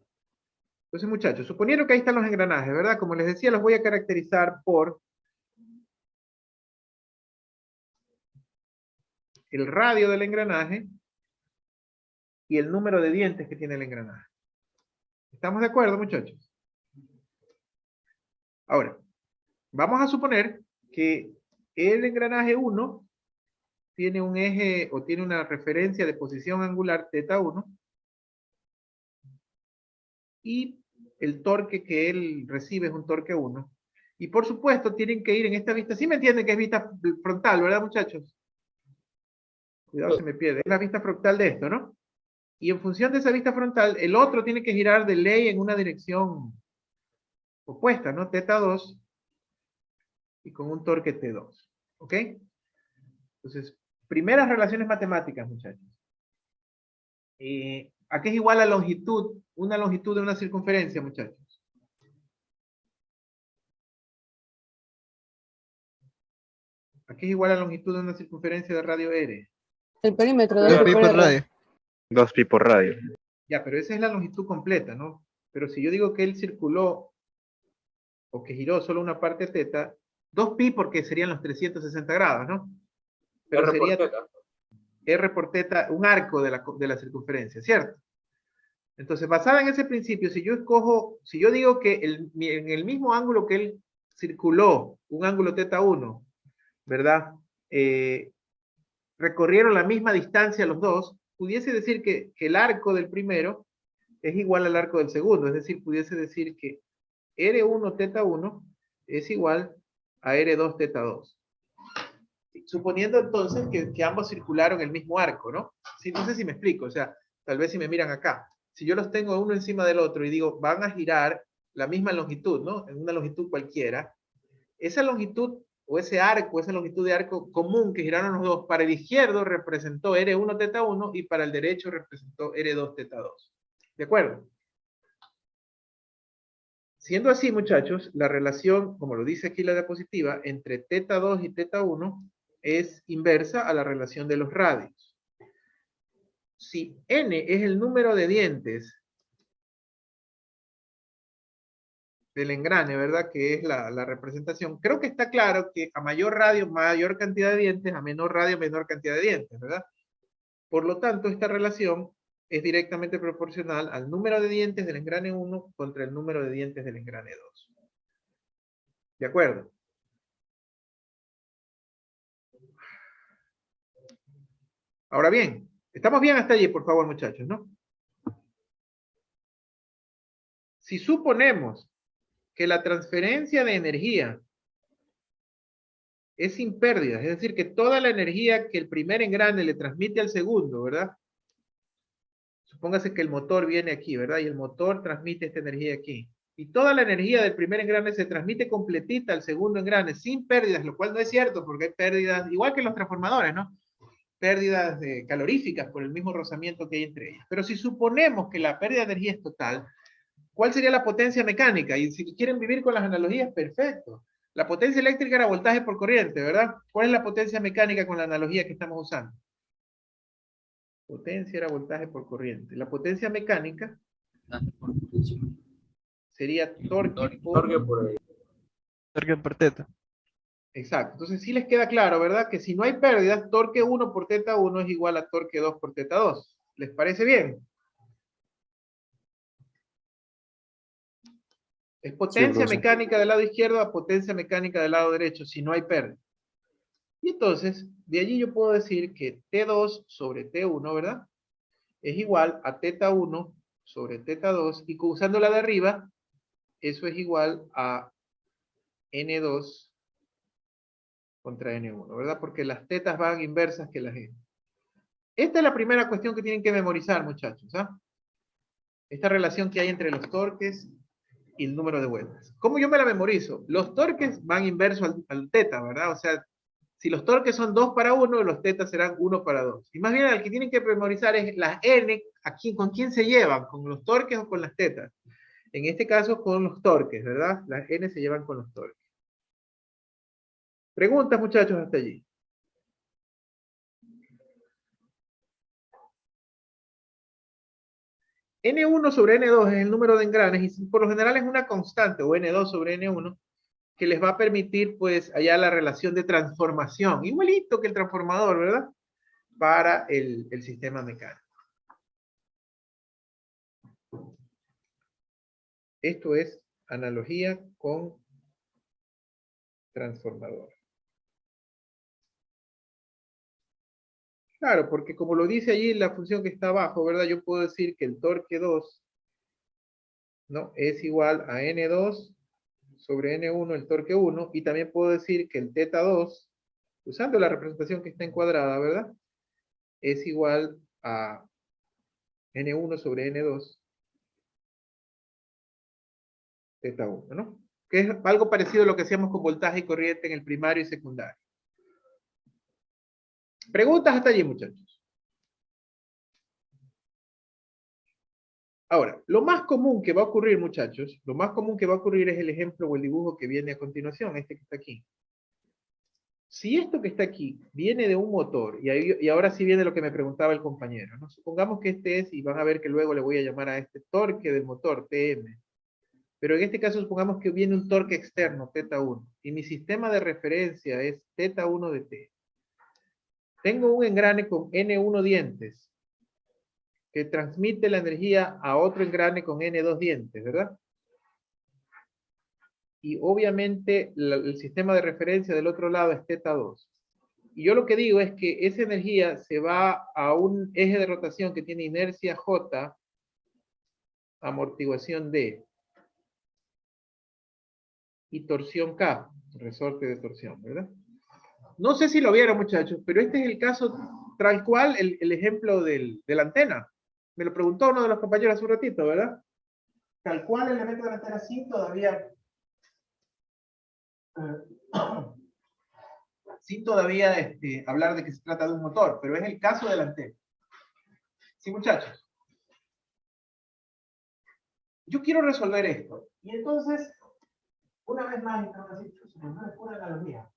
Entonces, muchachos, suponiendo que ahí están los engranajes, ¿verdad? Como les decía, los voy a caracterizar por el radio del engranaje y el número de dientes que tiene el engranaje. ¿Estamos de acuerdo, muchachos? Ahora, vamos a suponer que el engranaje 1 tiene un eje o tiene una referencia de posición angular θ1 y el torque que él recibe es un torque 1. Y por supuesto tienen que ir en esta vista. ¿Sí me entienden que es vista frontal, verdad, muchachos? Cuidado, se me pierde. Es la vista frontal de esto, ¿no? Y en función de esa vista frontal, el otro tiene que girar de ley en una dirección opuesta, ¿no? θ2 y con un torque T2. ¿Ok? Entonces, primeras relaciones matemáticas, muchachos. ¿A qué es igual la longitud? Una longitud de una circunferencia, muchachos. ¿A qué es igual la longitud de una circunferencia de radio R? El perímetro, 2 pi por radio. 2 pi por radio. Ya, pero esa es la longitud completa, ¿no? Pero si yo digo que él circuló o que giró solo una parte θ, 2 pi porque serían los 360 grados, ¿no? Pero sería R por θ, un arco de la circunferencia, ¿cierto? Entonces, basada en ese principio, si yo digo que en el mismo ángulo que él circuló, un ángulo θ1, ¿verdad? Recorrieron la misma distancia los dos, pudiese decir que el arco del primero es igual al arco del segundo, es decir, pudiese decir que R1 θ1 es igual a R2 θ2. Suponiendo entonces que ambos circularon el mismo arco, ¿no? Sí, no sé si me explico, o sea, tal vez si me miran acá, si yo los tengo uno encima del otro y digo, van a girar la misma longitud, ¿no? En una longitud cualquiera, esa longitud o ese arco, esa longitud de arco común que giraron los dos, para el izquierdo representó R1 θ1 y para el derecho representó R2 θ2. ¿De acuerdo? Siendo así, muchachos, la relación, como lo dice aquí la diapositiva, entre θ2 y θ1 es inversa a la relación de los radios. Si n es el número de dientes del engrane, ¿verdad? Que es la representación. Creo que está claro que a mayor radio, mayor cantidad de dientes, a menor radio, menor cantidad de dientes, ¿verdad? Por lo tanto, esta relación es directamente proporcional al número de dientes del engrane 1 contra el número de dientes del engrane 2. ¿De acuerdo? Ahora bien, estamos bien hasta allí, por favor, muchachos, ¿no? Si suponemos que la transferencia de energía es sin pérdidas, es decir, que toda la energía que el primer engrane le transmite al segundo, ¿verdad? Supóngase que el motor viene aquí, ¿verdad? Y el motor transmite esta energía aquí. Y toda la energía del primer engrane se transmite completita al segundo engrane, sin pérdidas, lo cual no es cierto, porque hay pérdidas, igual que en los transformadores, ¿no? Pérdidas caloríficas por el mismo rozamiento que hay entre ellas. Pero si suponemos que la pérdida de energía es total, ¿cuál sería la potencia mecánica? Y si quieren vivir con las analogías, perfecto. La potencia eléctrica era voltaje por corriente, ¿verdad? ¿Cuál es la potencia mecánica con la analogía que estamos usando? Potencia era voltaje por corriente. La potencia mecánica sería torque por θ. Exacto. Entonces sí les queda claro, ¿verdad? Que si no hay pérdidas, torque 1 por θ1 es igual a torque 2 por θ2. ¿Les parece bien? Es potencia profesor. mecánica del lado izquierdo a potencia mecánica del lado derecho, si no hay pérdida. Y entonces, de allí yo puedo decir que T2 sobre T1, ¿verdad? Es igual a θ1 sobre θ2, y usando la de arriba, eso es igual a N2 contra N1, ¿verdad? Porque las tetas van inversas que las N. Esta es la primera cuestión que tienen que memorizar, muchachos, ¿ah? Esta relación que hay entre los torques y el número de vueltas. ¿Cómo yo me la memorizo? Los torques van inversos al teta, ¿verdad? O sea, si los torques son 2 para 1, los tetas serán 1 para 2. Y más bien el que tienen que memorizar es las N, ¿con quién se llevan? ¿Con los torques o con las tetas? En este caso, con los torques, ¿verdad? Las N se llevan con los torques. Preguntas, muchachos, hasta allí. N1 sobre N2 es el número de engranes y por lo general es una constante, o N2 sobre N1, que les va a permitir, pues, allá la relación de transformación, igualito que el transformador, ¿verdad? Para el sistema mecánico. Esto es analogía con transformador. Claro, porque como lo dice allí la función que está abajo, ¿verdad? Yo puedo decir que el torque 2, ¿no? Es igual a N2 sobre N1, el torque 1, y también puedo decir que el θ2, usando la representación que está encuadrada, ¿verdad? Es igual a N1 sobre N2, θ1, ¿no? Que es algo parecido a lo que hacíamos con voltaje y corriente en el primario y secundario. ¿Preguntas hasta allí, muchachos? Ahora, lo más común que va a ocurrir, muchachos, lo más común que va a ocurrir es el ejemplo o el dibujo que viene a continuación, este que está aquí. Si esto que está aquí viene de un motor, y ahora sí viene lo que me preguntaba el compañero, ¿no? Supongamos que este es, y van a ver que luego le voy a llamar a este torque del motor, TM. Pero en este caso supongamos que viene un torque externo, θ1, y mi sistema de referencia es θ1 de T. Tengo un engrane con N1 dientes, que transmite la energía a otro engrane con N2 dientes, ¿verdad? Y obviamente el sistema de referencia del otro lado es θ2. Y yo lo que digo es que esa energía se va a un eje de rotación que tiene inercia J, amortiguación D, y torsión K, resorte de torsión, ¿verdad? No sé si lo vieron, muchachos, pero este es el caso tal cual, el ejemplo de la antena. Me lo preguntó uno de los compañeros hace un ratito, ¿verdad? Tal cual el elemento de la antena sin todavía... sin todavía hablar de que se trata de un motor, pero es el caso de la antena. Sí, muchachos. Yo quiero resolver esto. Y entonces, una vez más, no es pura analogía.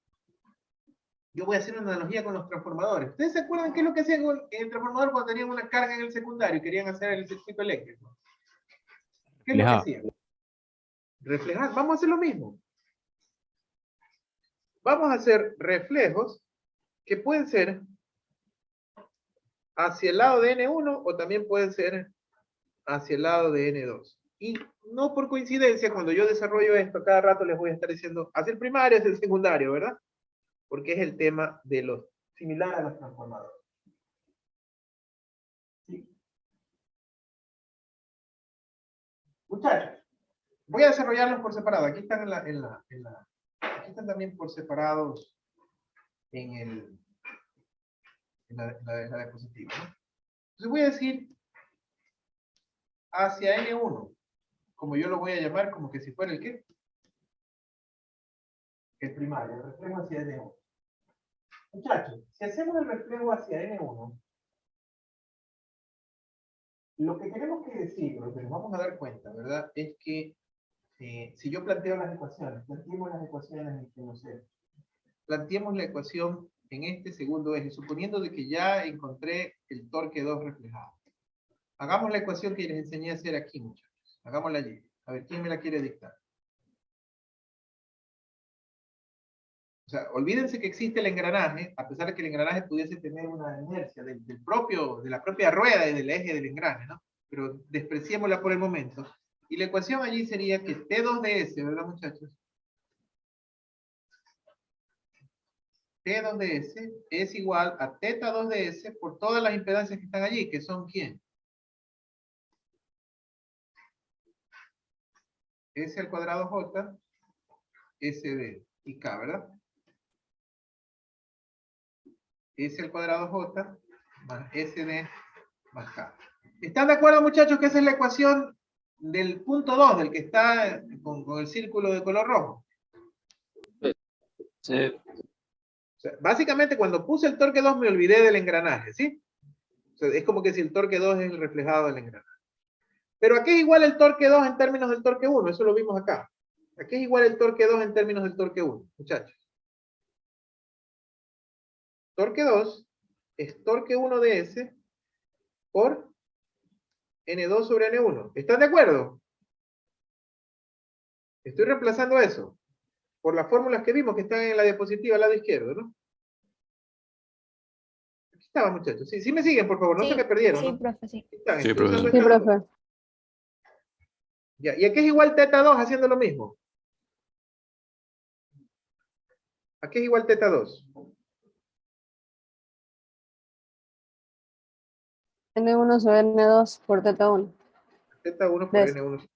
Yo voy a hacer una analogía con los transformadores. ¿Ustedes se acuerdan qué es lo que hacían en el transformador cuando tenían una carga en el secundario y querían hacer el circuito eléctrico? ¿Qué es lo que hacían? Reflejar. Vamos a hacer lo mismo. Vamos a hacer reflejos que pueden ser hacia el lado de N1 o también pueden ser hacia el lado de N2. Y no por coincidencia, cuando yo desarrollo esto, cada rato les voy a estar diciendo hacia el primario, hacia el secundario, ¿verdad? Porque es el tema de los similar a los transformadores. Sí. Muchachos, voy a desarrollarlos por separado. Aquí están aquí están también por separados en la diapositiva, ¿no? Entonces voy a decir hacia N1, como yo lo voy a llamar, como que si fuera el ¿qué? El primario, el reflejo hacia N1. Muchachos, si hacemos el reflejo hacia N1, lo que tenemos que decir, lo que nos vamos a dar cuenta, ¿verdad? Es que si yo planteo las ecuaciones, planteemos las ecuaciones en que no sé, planteemos la ecuación en este segundo eje, suponiendo de que ya encontré el torque 2 reflejado. Hagamos la ecuación que les enseñé a hacer aquí, muchachos. Hagámosla allí. A ver, ¿quién me la quiere dictar? O sea, olvídense que existe el engranaje, a pesar de que el engranaje pudiese tener una inercia de la propia rueda y del eje del engrane, ¿no? Pero despreciémosla por el momento. Y la ecuación allí sería que T2 de S, ¿verdad, muchachos? T2 de S es igual a θ2 de S por todas las impedancias que están allí, que son ¿quién? S al cuadrado J, SD y K, ¿verdad? S al cuadrado J más SD más K. ¿Están de acuerdo, muchachos, que esa es la ecuación del punto 2, del que está con el círculo de color rojo? Sí. O sea, básicamente, cuando puse el torque 2 me olvidé del engranaje, ¿sí? O sea, es como que si el torque 2 es el reflejado del engranaje. Pero ¿a qué es igual el torque 2 en términos del torque 1? Eso lo vimos acá. ¿A qué es igual el torque 2 en términos del torque 1, muchachos? Torque 2 es torque 1 de S por N2 sobre N1. ¿Están de acuerdo? Estoy reemplazando eso por las fórmulas que vimos que están en la diapositiva al lado izquierdo, ¿no? Aquí estaba, muchachos. Sí, sí me siguen, por favor, no se me perdieron, sí, ¿no? profe, sí. Están, Sí, estoy usando profesor. Sí, estas dos. profe. Ya, ¿y a qué es igual θ2 haciendo lo mismo? ¿A qué es igual θ2? N1 sobre N2 por θ1. θ1 por N1 sobre N2.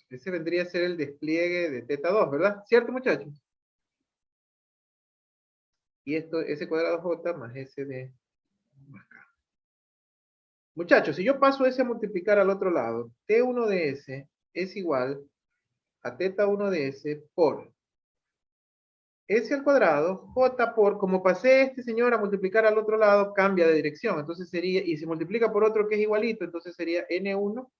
Ese vendría a ser el despliegue de θ2, ¿verdad? ¿Cierto, muchachos? Y esto, S cuadrado J más SD más K. Muchachos, si yo paso S a multiplicar al otro lado, T1 de S es igual a θ1 de S por S al cuadrado, J por, como pasé este señor a multiplicar al otro lado, cambia de dirección. Entonces sería, y se multiplica por otro que es igualito, entonces sería N1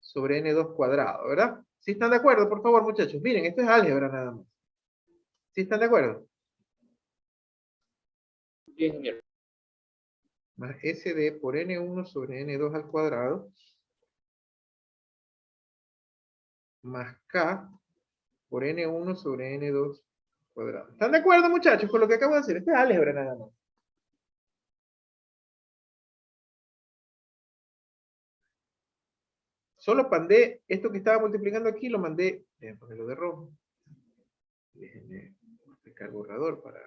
sobre N2 cuadrado, ¿verdad? ¿Sí están de acuerdo? Por favor, muchachos. Miren, esto es álgebra nada más. ¿Sí están de acuerdo? Sí, ingeniero. Más SD por N1 sobre N2 al cuadrado, más K por N1 sobre N2 cuadrado. ¿Están de acuerdo, muchachos, con lo que acabo de hacer? Esto es álgebra nada más. Solo mandé esto que estaba multiplicando aquí, lo mandé, déjenme ponerlo de rojo. Déjenme aplicar borrador para...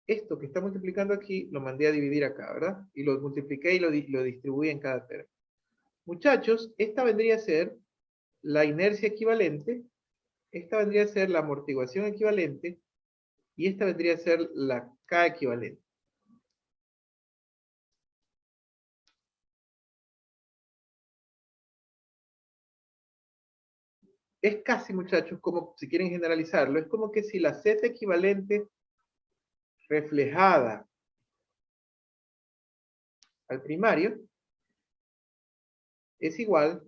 Esto que está multiplicando aquí, lo mandé a dividir acá, ¿verdad? Y lo multipliqué y lo distribuí en cada término. Muchachos, esta vendría a ser la inercia equivalente, esta vendría a ser la amortiguación equivalente, y esta vendría a ser la K equivalente. Es casi, muchachos, como, si quieren generalizarlo, es como que si la Z equivalente reflejada al primario es igual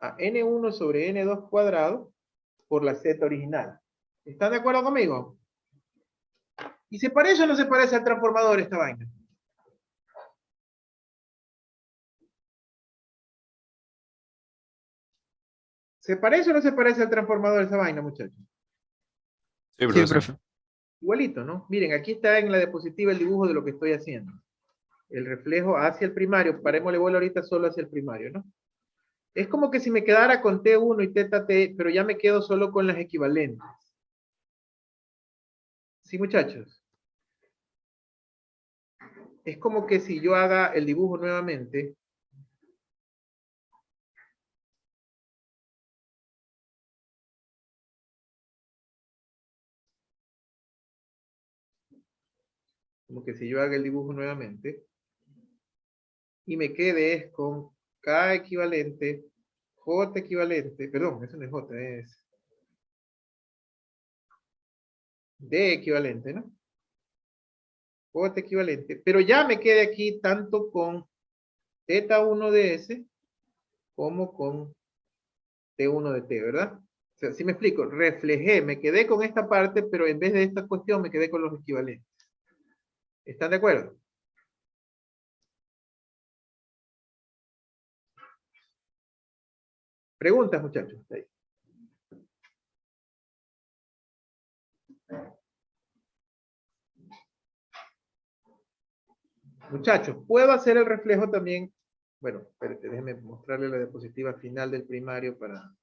a N1 sobre N2 cuadrado por la Z original. ¿Están de acuerdo conmigo? ¿Y se parece o no se parece al transformador esta vaina? ¿Se parece o no se parece al transformador esta vaina, muchachos? Sí, Sí, profesor. profe. Igualito, ¿no? Miren, aquí está en la diapositiva el dibujo de lo que estoy haciendo. El reflejo hacia el primario, parémosle bola ahorita solo hacia el primario, ¿no? Es como que si me quedara con T1 y teta T, pero ya me quedo solo con las equivalentes. ¿Sí, muchachos? Es como que si yo haga el dibujo nuevamente. Como que si yo haga el dibujo nuevamente. Y me quede es con K equivalente, J equivalente, perdón, eso no es J, es D equivalente, ¿no? J equivalente, pero ya me quedé aquí tanto con teta 1 de S como con T1 de T, ¿verdad? O sea, si me explico, reflejé, me quedé con esta parte, pero en vez de esta cuestión me quedé con los equivalentes. ¿Están de acuerdo? Preguntas, muchachos. Ahí. Muchachos, puedo hacer el reflejo también. Bueno, espérate, déjenme mostrarle la diapositiva final del primario para...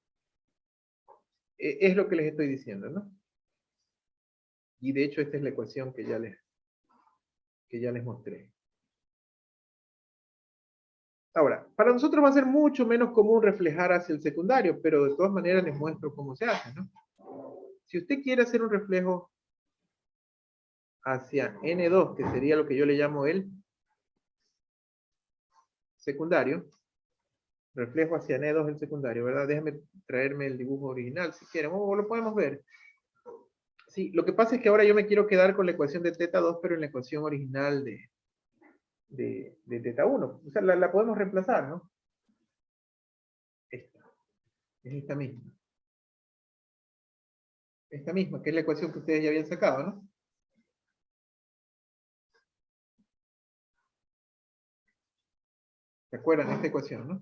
Es lo que les estoy diciendo, ¿no? Y de hecho esta es la ecuación que ya les mostré. Ahora, para nosotros va a ser mucho menos común reflejar hacia el secundario, pero de todas maneras les muestro cómo se hace, ¿no? Si usted quiere hacer un reflejo hacia N2, que sería lo que yo le llamo el secundario, reflejo hacia N2 el secundario, ¿verdad? Déjame traerme el dibujo original si quieren, o lo podemos ver. Sí, lo que pasa es que ahora yo me quiero quedar con la ecuación de teta 2, pero en la ecuación original de teta 1. O sea, la podemos reemplazar, ¿no? Esta. Es esta misma. Esta misma, que es la ecuación que ustedes ya habían sacado, ¿no? ¿Se acuerdan de esta ecuación, no?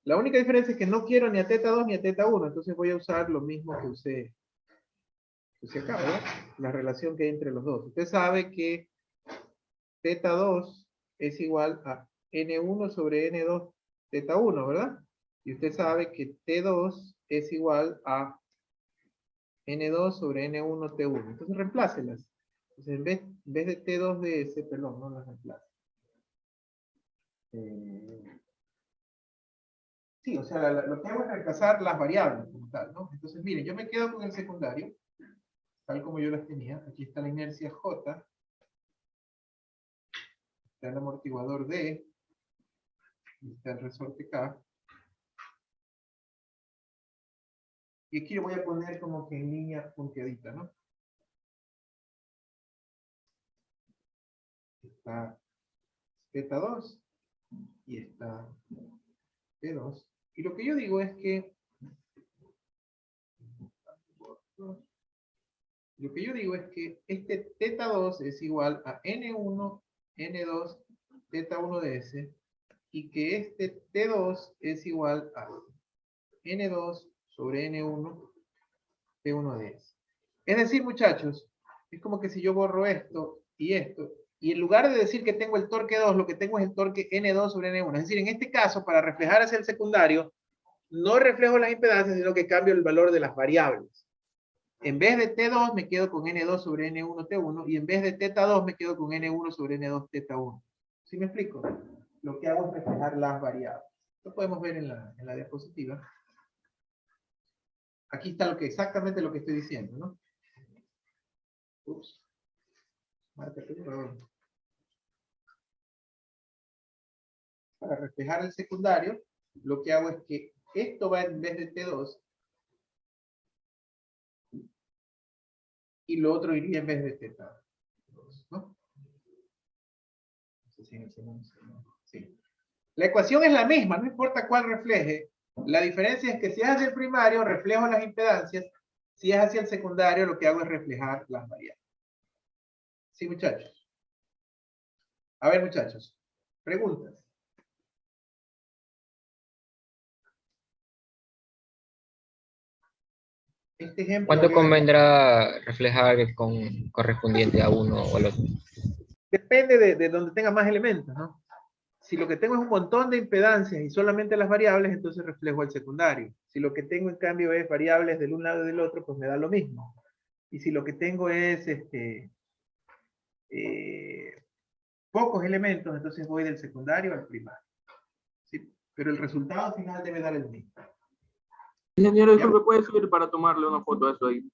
La única diferencia es que no quiero ni a teta 2 ni a teta 1, entonces voy a usar lo mismo que usé acá, ¿verdad? La relación que hay entre los dos. Usted sabe que teta 2 es igual a N1 sobre N2 teta 1, ¿verdad? Y usted sabe que T2 es igual a N2 sobre N1 T1. Entonces reemplácelas. Entonces en vez de T2 de S, perdón, no las reemplace. Sí, o sea, lo que hago es reemplazar las variables como tal, ¿no? Entonces, miren, yo me quedo con el secundario, tal como yo las tenía. Aquí está la inercia J, está el amortiguador D, y está el resorte K. Y aquí lo voy a poner como que en línea punteadita, ¿no? Está teta 2 y está T2. Y lo que yo digo es que este teta 2 es igual a N1, N2, teta 1 de S, y que este T2 es igual a N2 sobre N1, T1 de S. Es decir, muchachos, es como que si yo borro esto, y en lugar de decir que tengo el torque 2, lo que tengo es el torque N2 sobre N1. Es decir, en este caso, para reflejar hacia el secundario, no reflejo las impedancias, sino que cambio el valor de las variables. En vez de T2 me quedo con N2 sobre N1 T1 y en vez de θ2 me quedo con N1 sobre N2 θ1. ¿Sí me explico? Lo que hago es reflejar las variables. Lo podemos ver en la diapositiva. Aquí está exactamente lo que estoy diciendo, ¿no? Ups. Márcate, por favor. Para reflejar el secundario, lo que hago es que esto va en vez de T2 y lo otro iría en vez de θ2, ¿no? No sé si en el segundo. Sí. La ecuación es la misma, no importa cuál refleje. La diferencia es que si es hacia el primario, reflejo las impedancias. Si es hacia el secundario, lo que hago es reflejar las variables. ¿Sí, muchachos? A ver, muchachos. Preguntas. Este ejemplo... ¿Cuánto convendrá reflejar con correspondiente a uno o al otro? Depende de donde tenga más elementos, ¿no? Si lo que tengo es un montón de impedancias y solamente las variables, entonces reflejo el secundario. Si lo que tengo en cambio es variables del un lado y del otro, pues me da lo mismo. Y si lo que tengo es pocos elementos, entonces voy del secundario al primario. ¿Sí? Pero el resultado final debe dar el mismo. Ingeniero, disculpe, ¿puede subir para tomarle una foto a eso ahí?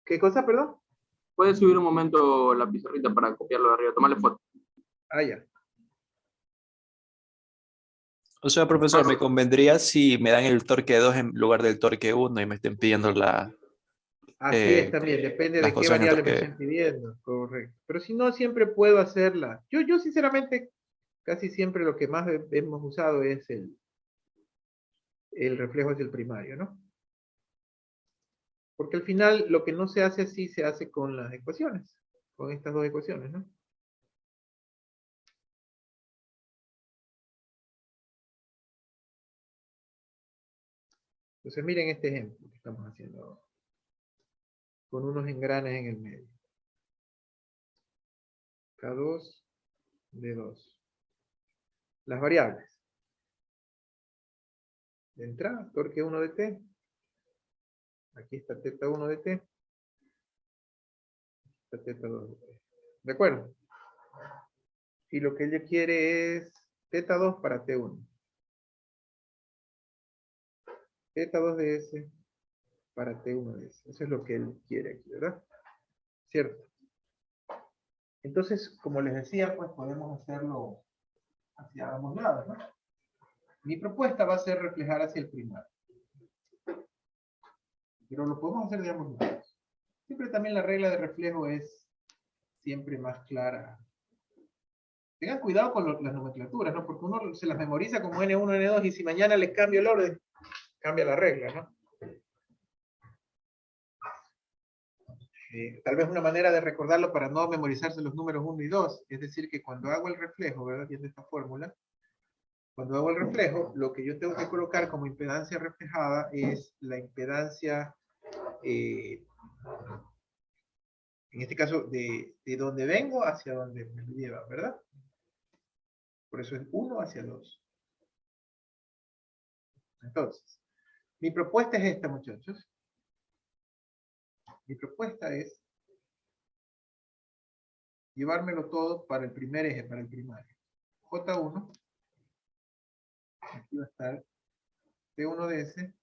¿Qué cosa, perdón? ¿Puede subir un momento la pizarrita para copiarlo de arriba, tomarle foto? Ah, ya. O sea, profesor, me convendría si me dan el torque 2 en lugar del torque 1 y me estén pidiendo Así es también, depende de qué variable me estén pidiendo, correcto. Pero si no, siempre puedo hacerla. Yo sinceramente, casi siempre lo que más hemos usado es el reflejo hacia el primario, ¿no? Porque al final lo que no se hace así se hace con las ecuaciones, con estas dos ecuaciones, ¿no? Entonces miren este ejemplo que estamos haciendo ahora, con unos engranes en el medio. K2, D2. Las variables. De entrada, torque 1 de T. Aquí está θ1 de T. Está θ2 de T. ¿De acuerdo? Y lo que ella quiere es θ2 para T1. θ2 de S para T1 de S. Eso es lo que él quiere aquí, ¿verdad? ¿Cierto? Entonces, como les decía, pues podemos hacerlo hacia ambos lados, ¿no? Mi propuesta va a ser reflejar hacia el primario. Pero lo podemos hacer de ambos lados. Siempre también la regla de reflejo es siempre más clara. Tengan cuidado con las nomenclaturas, ¿no? Porque uno se las memoriza como N1, N2 y si mañana les cambio el orden, cambia la regla, ¿no? Tal vez una manera de recordarlo para no memorizarse los números 1 y 2, es decir, que cuando hago el reflejo, ¿verdad? Viendo esta fórmula, cuando hago el reflejo, lo que yo tengo que colocar como impedancia reflejada es la impedancia, en este caso, de donde vengo hacia donde me lleva, ¿verdad? Por eso es 1 hacia 2. Entonces, mi propuesta es esta, muchachos. Mi propuesta es llevármelo todo para el primer eje, para el primario. J1. Aquí va a estar T1 de S.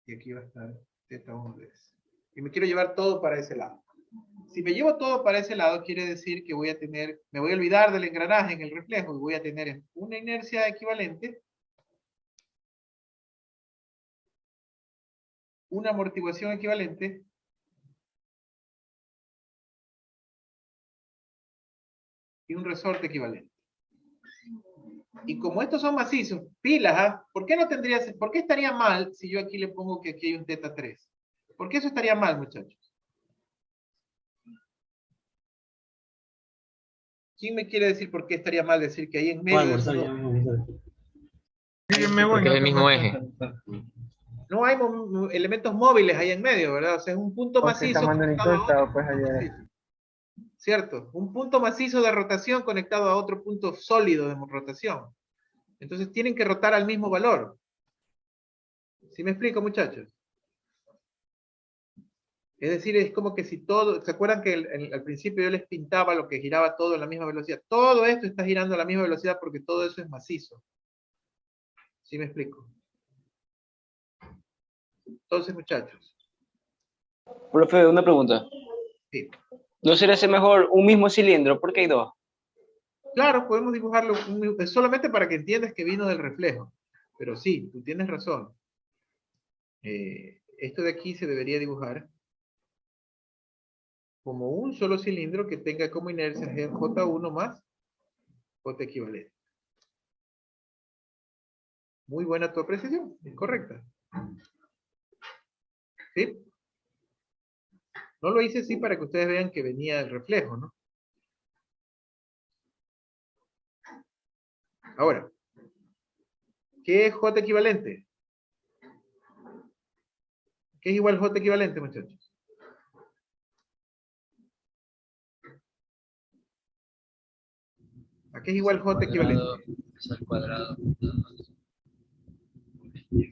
Y aquí va a estar θ1 de S. Y me quiero llevar todo para ese lado. Si me llevo todo para ese lado, quiere decir que voy a tener, me voy a olvidar del engranaje en el reflejo y voy a tener una inercia equivalente, una amortiguación equivalente y un resorte equivalente. Y como estos son macizos, pilas, ¿ah? ¿Por qué estaría mal si yo aquí le pongo que aquí hay un θ3? ¿Por qué eso estaría mal, muchachos? ¿Quién me quiere decir por qué estaría mal decir que ahí en medio de esos dos? Porque es el mismo eje. No hay elementos móviles ahí en medio, ¿verdad? O sea, es un punto macizo conectado a otro punto macizo. ¿Cierto? Un punto macizo de rotación conectado a otro punto sólido de rotación. Entonces tienen que rotar al mismo valor. ¿Sí me explico, muchachos? Es decir, es como que si todo, ¿se acuerdan que al principio yo les pintaba lo que giraba todo en la misma velocidad? Todo esto está girando a la misma velocidad porque todo eso es macizo. ¿Sí me explico? Entonces, muchachos. Profe, una pregunta. Sí. ¿No sería mejor un mismo cilindro? ¿Por qué hay dos? Claro, podemos dibujarlo solamente para que entiendas que vino del reflejo. Pero sí, tú tienes razón. Esto de aquí se debería dibujar como un solo cilindro que tenga como inercia J1 más J equivalente. Muy buena tu apreciación, es correcta. ¿Sí? No lo hice así para que ustedes vean que venía el reflejo, ¿no? Ahora, ¿qué es J equivalente? ¿Qué es igual J equivalente, muchachos? ¿A qué es igual J equivalente?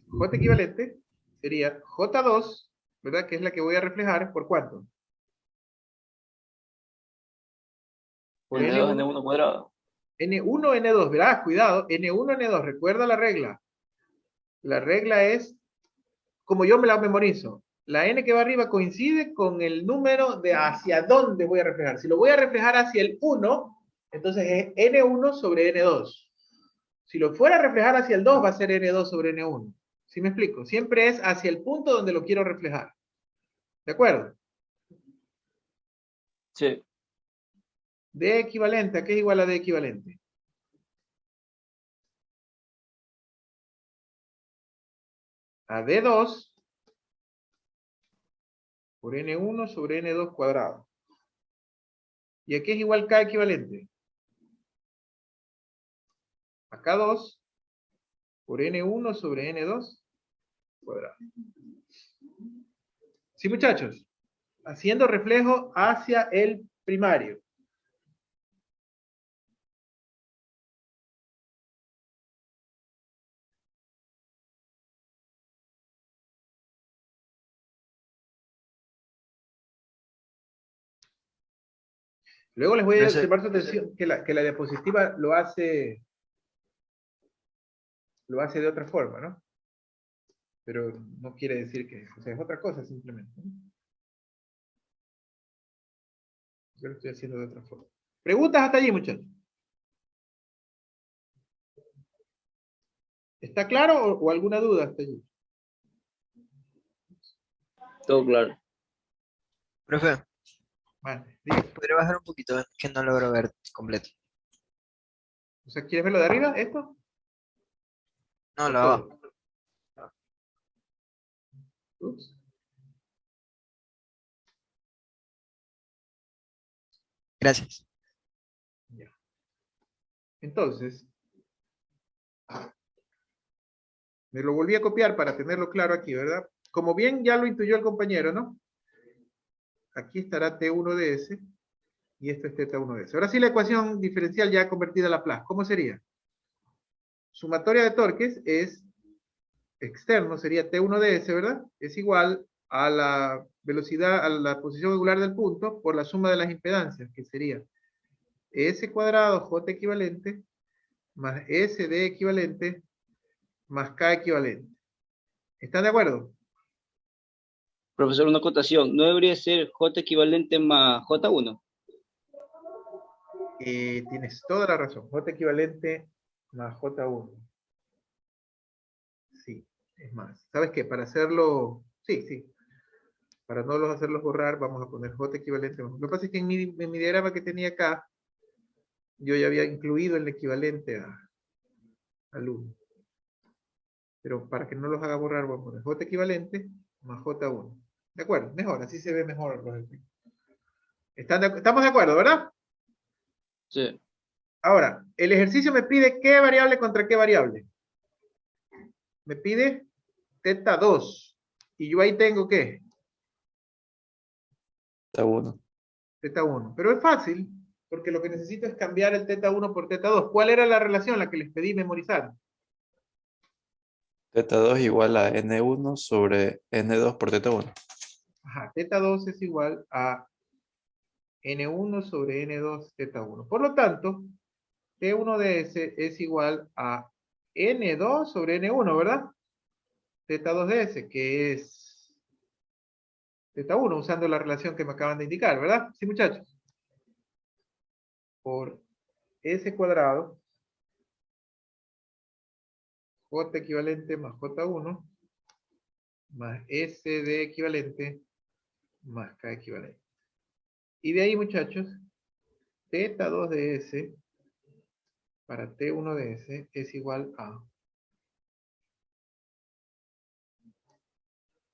J equivalente sería J2, ¿verdad? Que es la que voy a reflejar, ¿por cuánto? Por N2, N1. N1 cuadrado. N1, N2, verás, cuidado, N1, N2, recuerda la regla. La regla es, como yo me la memorizo, la N que va arriba coincide con el número de hacia dónde voy a reflejar. Si lo voy a reflejar hacia el 1, entonces es N1 sobre N2. Si lo fuera a reflejar hacia el 2, va a ser N2 sobre N1. ¿Sí me explico? Siempre es hacia el punto donde lo quiero reflejar. ¿De acuerdo? Sí. D equivalente, ¿a qué es igual a D equivalente? A D2 por N1 sobre N2 cuadrado. ¿Y a qué es igual K equivalente? A K2 por N1 sobre N2 cuadrado. ¿Sí, muchachos? Haciendo reflejo hacia el primario. Luego les voy a observar su atención que la diapositiva lo hace de otra forma, ¿no? Pero no quiere decir que, o sea, es otra cosa simplemente, ¿no? Yo lo estoy haciendo de otra forma. ¿Preguntas hasta allí, muchachos? ¿Está claro o alguna duda hasta allí? Todo claro. Profe, Vale, ¿podría bajar un poquito? Es que no logro ver completo. O sea, ¿quieres verlo de arriba, esto? No, ¿O lo todo? hago. Ups. Gracias. Ya. Entonces, me lo volví a copiar para tenerlo claro aquí, ¿verdad? Como bien ya lo intuyó el compañero, ¿no? Aquí estará T1ds y esto es θ1ds. Ahora sí la ecuación diferencial ya convertida a Laplace. ¿Cómo sería? Sumatoria de torques es externo, sería T1ds, ¿verdad? Es igual a la velocidad, a la posición angular del punto por la suma de las impedancias, que sería S cuadrado J equivalente más SD equivalente más K equivalente. ¿Están de acuerdo? Profesor, una acotación. ¿No debería ser J equivalente más J1? Tienes toda la razón. J equivalente más J1. Sí, es más. ¿Sabes qué? Para hacerlo... Sí. Para no hacerlos borrar, vamos a poner J equivalente. Lo que pasa es que en mi diagrama que tenía acá, yo ya había incluido el equivalente al 1. Pero para que no los haga borrar, vamos a poner J equivalente más J1. ¿De acuerdo? Mejor, así se ve mejor los efectos. ¿Estamos de acuerdo, verdad? Sí. Ahora, el ejercicio me pide qué variable contra qué variable. Me pide θ2. Y yo ahí tengo ¿qué? θ1. θ1. Pero es fácil, porque lo que necesito es cambiar el θ1 por θ2. ¿Cuál era la relación, la que les pedí memorizar? Teta 2 igual a N1 sobre N2 por teta 1. Ajá, teta 2 es igual a N1 sobre N2 teta 1. Por lo tanto, T1 de S es igual a N2 sobre N1, ¿verdad? Teta 2 de S, que es teta 1, usando la relación que me acaban de indicar, ¿verdad? Sí, muchachos. Por S cuadrado, J equivalente más J1, más SD equivalente, más K equivalente. Y de ahí, muchachos, teta 2 de S para T1 de S es igual a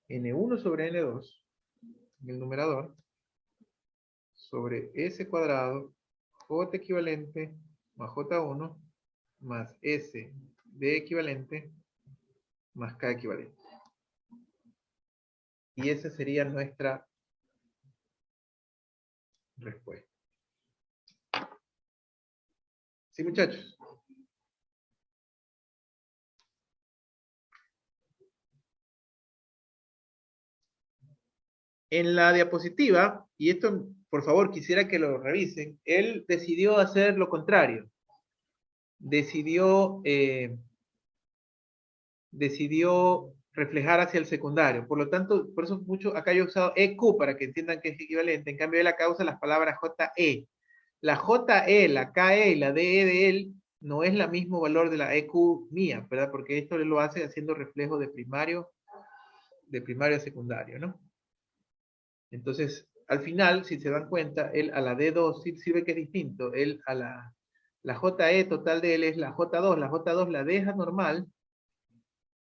N1 sobre N2, en el numerador, sobre S cuadrado, J equivalente más J1, más S D equivalente, más K equivalente. Y esa sería nuestra respuesta. ¿Sí, muchachos? En la diapositiva, y esto por favor quisiera que lo revisen, él decidió hacer lo contrario. Decidió reflejar hacia el secundario. Por lo tanto, por eso mucho, acá yo he usado EQ para que entiendan que es equivalente. En cambio, él acá usa las palabras JE. La JE, la KE y la DE de él no es el mismo valor de la EQ mía, ¿verdad? Porque esto lo hace haciendo reflejo de primario a secundario, ¿no? Entonces, al final, si se dan cuenta, él a la D2 sí ve que es distinto. Él a la JE total de él es la J2. La J2 la deja normal.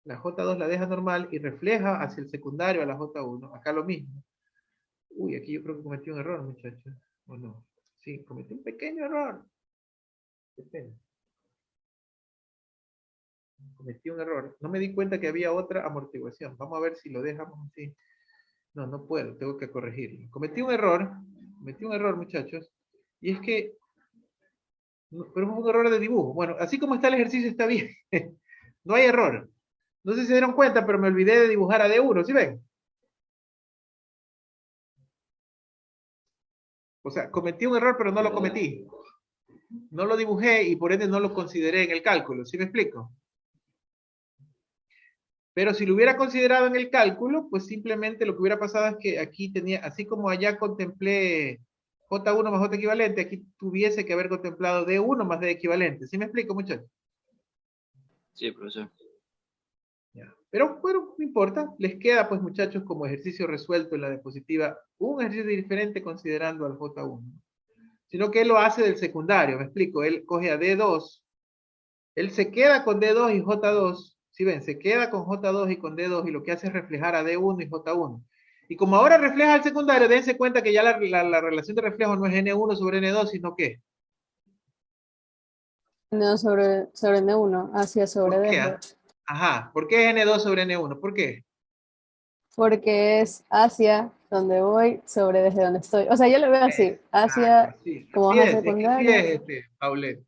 La J2 la deja normal y refleja hacia el secundario a la J1. Acá lo mismo. Uy, aquí yo creo que cometí un error, muchachos. ¿O no? Sí, cometí un pequeño error. Qué pena. Cometí un error. No me di cuenta que había otra amortiguación. Vamos a ver si lo dejamos así. No, no puedo. Tengo que corregirlo. Cometí un error, muchachos. Y es que... Pero es un error de dibujo. Bueno, así como está el ejercicio está bien. No hay error. No sé si se dieron cuenta, pero me olvidé de dibujar a D1. ¿Sí ven? O sea, cometí un error, pero no lo cometí. No lo dibujé y por ende no lo consideré en el cálculo. ¿Sí me explico? Pero si lo hubiera considerado en el cálculo, pues simplemente lo que hubiera pasado es que aquí tenía, así como allá contemplé J1 más J equivalente, aquí tuviese que haber contemplado D1 más D equivalente. ¿Sí me explico, muchachos? Sí, profesor. Ya. Pero bueno, no importa. Les queda, pues, muchachos, como ejercicio resuelto en la diapositiva, un ejercicio diferente considerando al J1. Sino que él lo hace del secundario, me explico. Él coge a D2, él se queda con D2 y J2. Si ven, se queda con J2 y con D2 y lo que hace es reflejar a D1 y J1. Y como ahora refleja el secundario, dense cuenta que ya la relación de reflejo no es N1 sobre N2, sino que... No sobre N1, hacia sobre ¿Por qué? D2. Ajá, ¿por qué es N2 sobre N1? ¿Por qué? Porque es hacia donde voy sobre desde donde estoy. O sea, yo lo veo así, hacia Sí, como así baja es que sí secundaria. es, Paulet.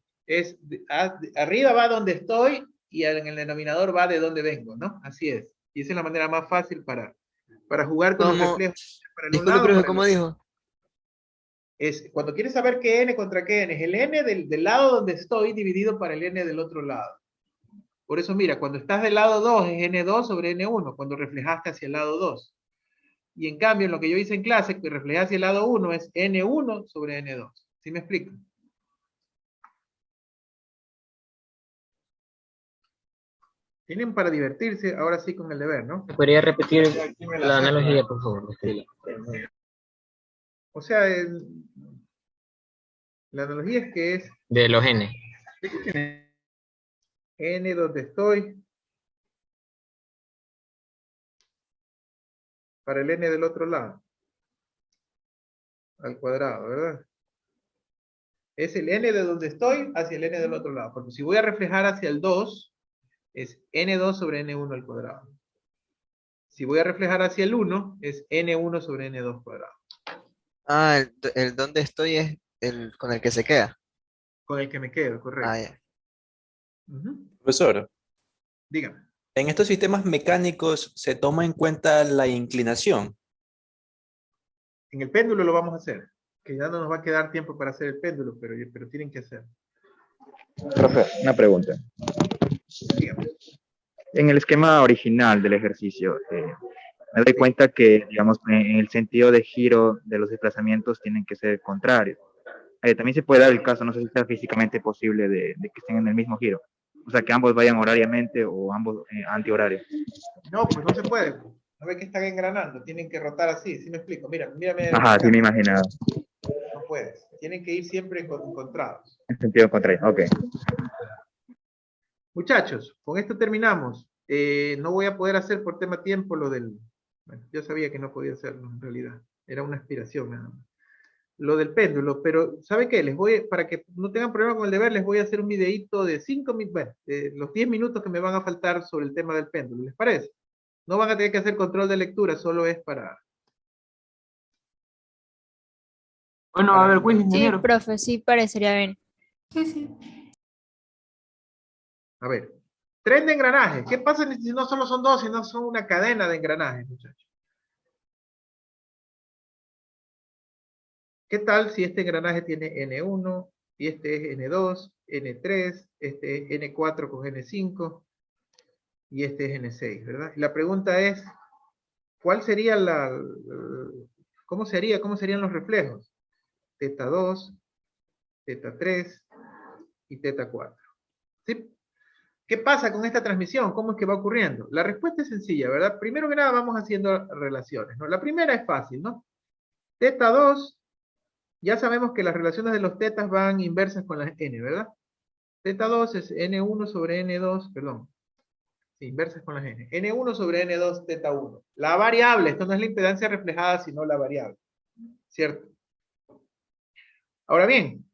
Arriba va donde estoy y en el denominador va de donde vengo, ¿no? Así es. Y esa es la manera más fácil para jugar con el ¿Cómo? reflejo. Para el un Disculpe, lado, profe, para el ¿cómo otro. dijo? Es, cuando quieres saber qué n contra qué n, es el n del lado donde estoy dividido para el n del otro lado. Por eso, mira, cuando estás del lado 2 es n2 sobre n1, cuando reflejaste hacia el lado 2. Y en cambio, en lo que yo hice en clase, que reflejé hacia el lado 1, es n1 sobre n2. ¿Sí me explico? Tienen para divertirse, ahora sí con el deber, ¿no? ¿Me podría repetir la analogía, por favor? O sea, la analogía es que es De los n. n donde estoy para el n del otro lado, al cuadrado, ¿verdad? Es el n de donde estoy hacia el n del otro lado. Porque si voy a reflejar hacia el 2, es n2 sobre n1 al cuadrado. Si voy a reflejar hacia el 1, es n1 sobre n2 cuadrado. Ah, el donde estoy es el con el que se queda. Con el que me quedo, correcto. Ah, ya. Ujú. Profesor, Dígame. En estos sistemas mecánicos se toma en cuenta la inclinación. En el péndulo lo vamos a hacer, que ya no nos va a quedar tiempo para hacer el péndulo, pero tienen que hacer. Profe, una pregunta. Dígame. En el esquema original del ejercicio, me doy cuenta que, digamos, en el sentido de giro de los desplazamientos tienen que ser contrarios. También se puede dar el caso, no sé si sea físicamente posible, de que estén en el mismo giro. O sea, que ambos vayan horariamente o ambos antihorarios. No, pues no se puede. No ve que están engranando, tienen que rotar así, ¿sí me explico? Mírame. Ajá, sí me imaginaba. No puedes, tienen que ir siempre encontrados. En sentido contrario, ok. Muchachos, con esto terminamos. No voy a poder hacer por tema tiempo lo del... Bueno, yo sabía que no podía hacerlo en realidad. Era una aspiración nada más. Lo del péndulo, pero ¿sabe qué? Para que no tengan problema con el deber, les voy a hacer un videíto de 5 minutos, bueno, de los 10 minutos que me van a faltar sobre el tema del péndulo. ¿Les parece? No van a tener que hacer control de lectura, solo es para... Bueno, a ver, quiz, Sí, ingeniero. profe, sí parecería bien. Sí, sí. A ver, tren de engranaje. ¿Qué pasa si no solo son dos, sino son una cadena de engranajes, muchachos? ¿Qué tal si este engranaje tiene N1 y este es N2, N3, este es N4 con N5 y este es N6, ¿verdad? Y la pregunta es, ¿cuál sería cómo serían los reflejos? Teta 2, teta 3 y teta 4. ¿Sí? ¿Qué pasa con esta transmisión? ¿Cómo es que va ocurriendo? La respuesta es sencilla, ¿verdad? Primero que nada vamos haciendo relaciones, ¿no? La primera es fácil, ¿no? Teta 2, ya sabemos que las relaciones de los tetas van inversas con las n, ¿verdad? Teta 2 es N1 sobre N2, perdón. Sí, inversas con las n. N1 sobre N2 teta 1. La variable, esto no es la impedancia reflejada, sino la variable. ¿Cierto? Ahora bien,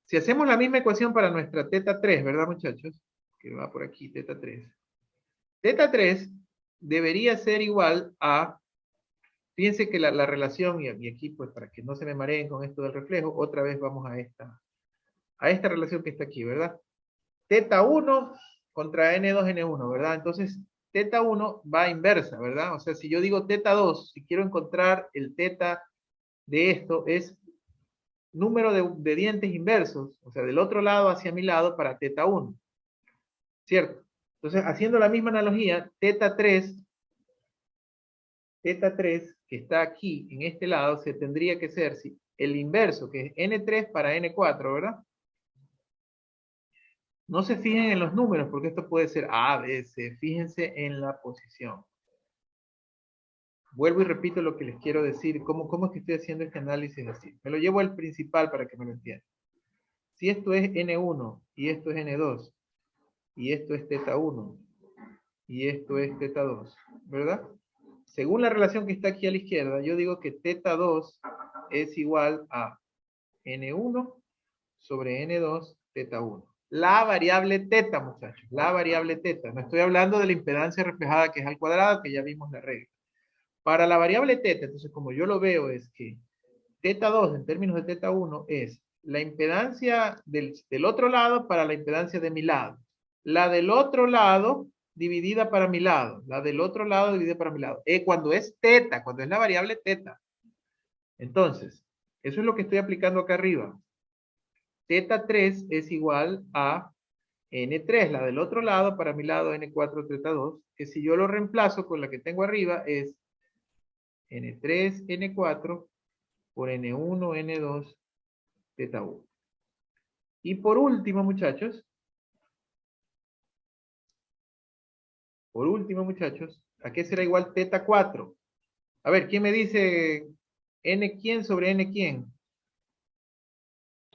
si hacemos la misma ecuación para nuestra teta 3, ¿verdad, muchachos? Que va por aquí, teta 3. Teta 3 debería ser igual a, fíjense que la relación, y aquí pues para que no se me mareen con esto del reflejo, otra vez vamos a esta relación que está aquí, ¿verdad? Teta 1 contra N2, N1, ¿verdad? Entonces, teta 1 va inversa, ¿verdad? O sea, si yo digo teta 2, si quiero encontrar el teta de esto, es número de dientes inversos, o sea, del otro lado hacia mi lado para teta 1. ¿Cierto? Entonces, haciendo la misma analogía, teta 3, que está aquí, en este lado, se tendría que ser el inverso, que es N3 para N4, ¿verdad? No se fijen en los números, porque esto puede ser A, B, C. Fíjense en la posición. Vuelvo y repito lo que les quiero decir. ¿Cómo es que estoy haciendo este análisis así? Me lo llevo al principal para que me lo entiendan. Si esto es N1 y esto es N2 y esto es teta 1 y esto es teta 2, ¿verdad? Según la relación que está aquí a la izquierda, yo digo que teta 2 es igual a N1 sobre N2 teta 1. La variable teta, muchachos, la variable teta. No estoy hablando de la impedancia reflejada que es al cuadrado, que ya vimos la regla. Para la variable teta, entonces como yo lo veo es que teta 2 en términos de teta 1 es la impedancia del otro lado para la impedancia de mi lado. La del otro lado dividida para mi lado. La del otro lado dividida para mi lado. Cuando es teta, cuando es la variable teta. Entonces, eso es lo que estoy aplicando acá arriba. Teta 3 es igual a N3, la del otro lado, para mi lado N4 teta 2, que si yo lo reemplazo con la que tengo arriba es N3, N4 por N1, N2 teta 1. Y por último, muchachos, ¿a qué será igual teta 4? A ver, ¿quién me dice N quién sobre N quién?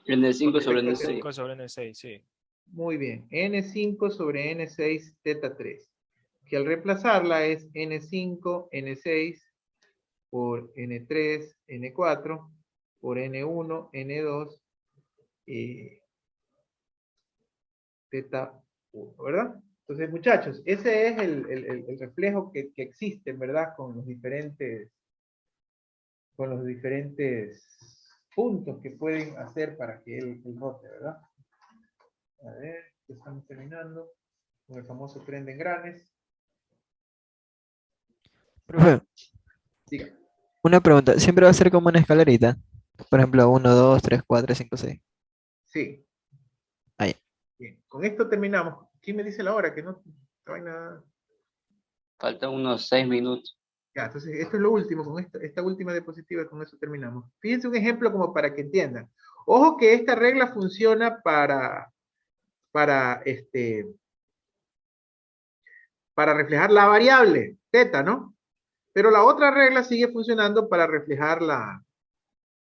N5 sobre N5 N6. sobre N6, sí. Muy bien, N5 sobre N6 teta 3. Que al reemplazarla es N5, N6 por N3, N4 por N1, N2 teta 1, ¿verdad? Entonces, muchachos, ese es el reflejo que existe, ¿verdad? Con los diferentes puntos que pueden hacer para que él rote, ¿verdad? A ver, estamos terminando con el famoso tren de engranes. Profe, Diga. una pregunta. ¿Siempre va a ser como una escalerita? Por ejemplo, 1, 2, 3, 4, 5, 6. Sí. Ahí. Bien. Con esto terminamos. ¿Quién me dice la hora? Que no hay nada. Faltan unos 6 minutos. Ya, entonces esto es lo último. Con esta última diapositiva, con eso terminamos. Fíjense un ejemplo como para que entiendan. Ojo que esta regla funciona para reflejar la variable, teta, ¿no? Pero la otra regla sigue funcionando para reflejar la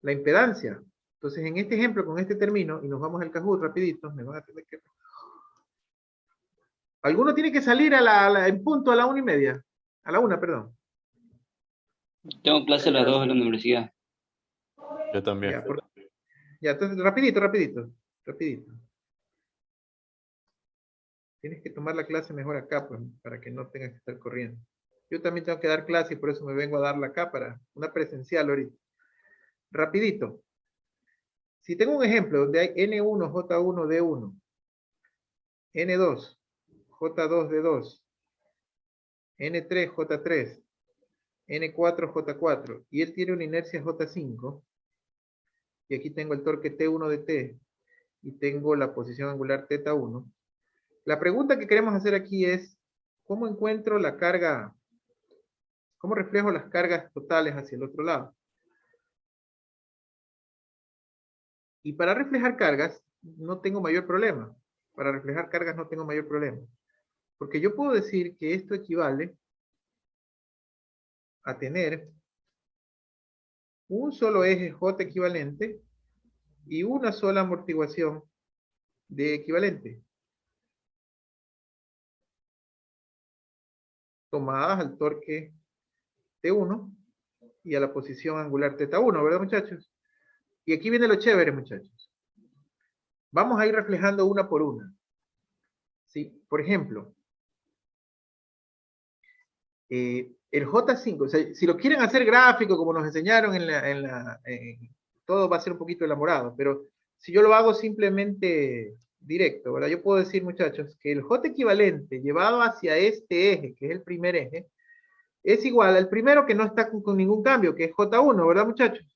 impedancia. Entonces, en este ejemplo, con este término, y nos vamos al Kahoot rapidito, me van a tener que... Alguno tiene que salir en punto a la 1:30. A la 1, perdón. Tengo clase a las 2 de la universidad. Yo también. Ya, entonces, rapidito. Tienes que tomar la clase mejor acá, pues, para que no tengas que estar corriendo. Yo también tengo que dar clase y por eso me vengo a darla acá para una presencial ahorita. Rapidito. Si tengo un ejemplo donde hay N1, J1, D1, N2, J2, D2, N3, J3, N4, J4, y él tiene una inercia J5, y aquí tengo el torque T1 de T, y tengo la posición angular θ1. La pregunta que queremos hacer aquí es, ¿cómo encuentro la carga? ¿Cómo reflejo las cargas totales hacia el otro lado? Y para reflejar cargas, no tengo mayor problema. Para reflejar cargas no tengo mayor problema. Porque yo puedo decir que esto equivale a tener un solo eje J equivalente y una sola amortiguación D equivalente. Tomadas al torque T1 y a la posición angular θ1, ¿verdad, muchachos? Y aquí viene lo chévere, muchachos. Vamos a ir reflejando una por una. ¿Sí? Por ejemplo, el J5, o sea, si lo quieren hacer gráfico como nos enseñaron todo va a ser un poquito elaborado, pero si yo lo hago simplemente directo, ¿verdad? Yo puedo decir, muchachos, que el J equivalente llevado hacia este eje, que es el primer eje, es igual al primero que no está con ningún cambio, que es J1, ¿verdad, muchachos?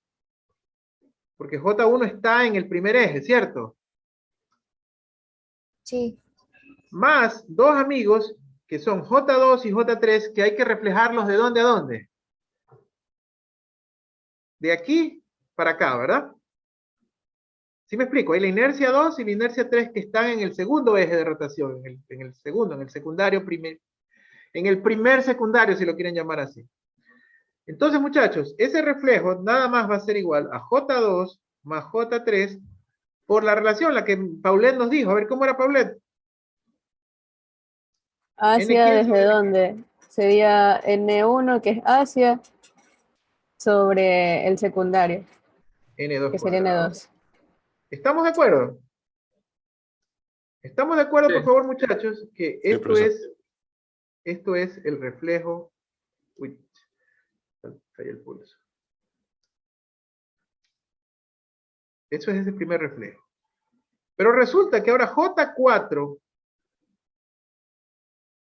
Porque J1 está en el primer eje, ¿cierto? Sí. Más dos amigos, que son J2 y J3, que hay que reflejarlos ¿de dónde a dónde? De aquí para acá, ¿verdad? ¿Sí me explico? Hay la inercia 2 y la inercia 3 que están en el segundo eje de rotación, en el secundario en el primer secundario, si lo quieren llamar así. Entonces, muchachos, ese reflejo nada más va a ser igual a J2 más J3 por la relación, la que Paulette nos dijo. A ver, ¿cómo era Paulette? Asia, ¿N ¿desde dónde? Sería N1, que es Asia, sobre el secundario, N2 que sería cuadrado. N2. ¿Estamos de acuerdo? ¿Estamos de acuerdo, Sí. por favor, muchachos? Que Sí, profesor. esto es el reflejo. Uy, falló el pulso. Eso es ese primer reflejo. Pero resulta que ahora J4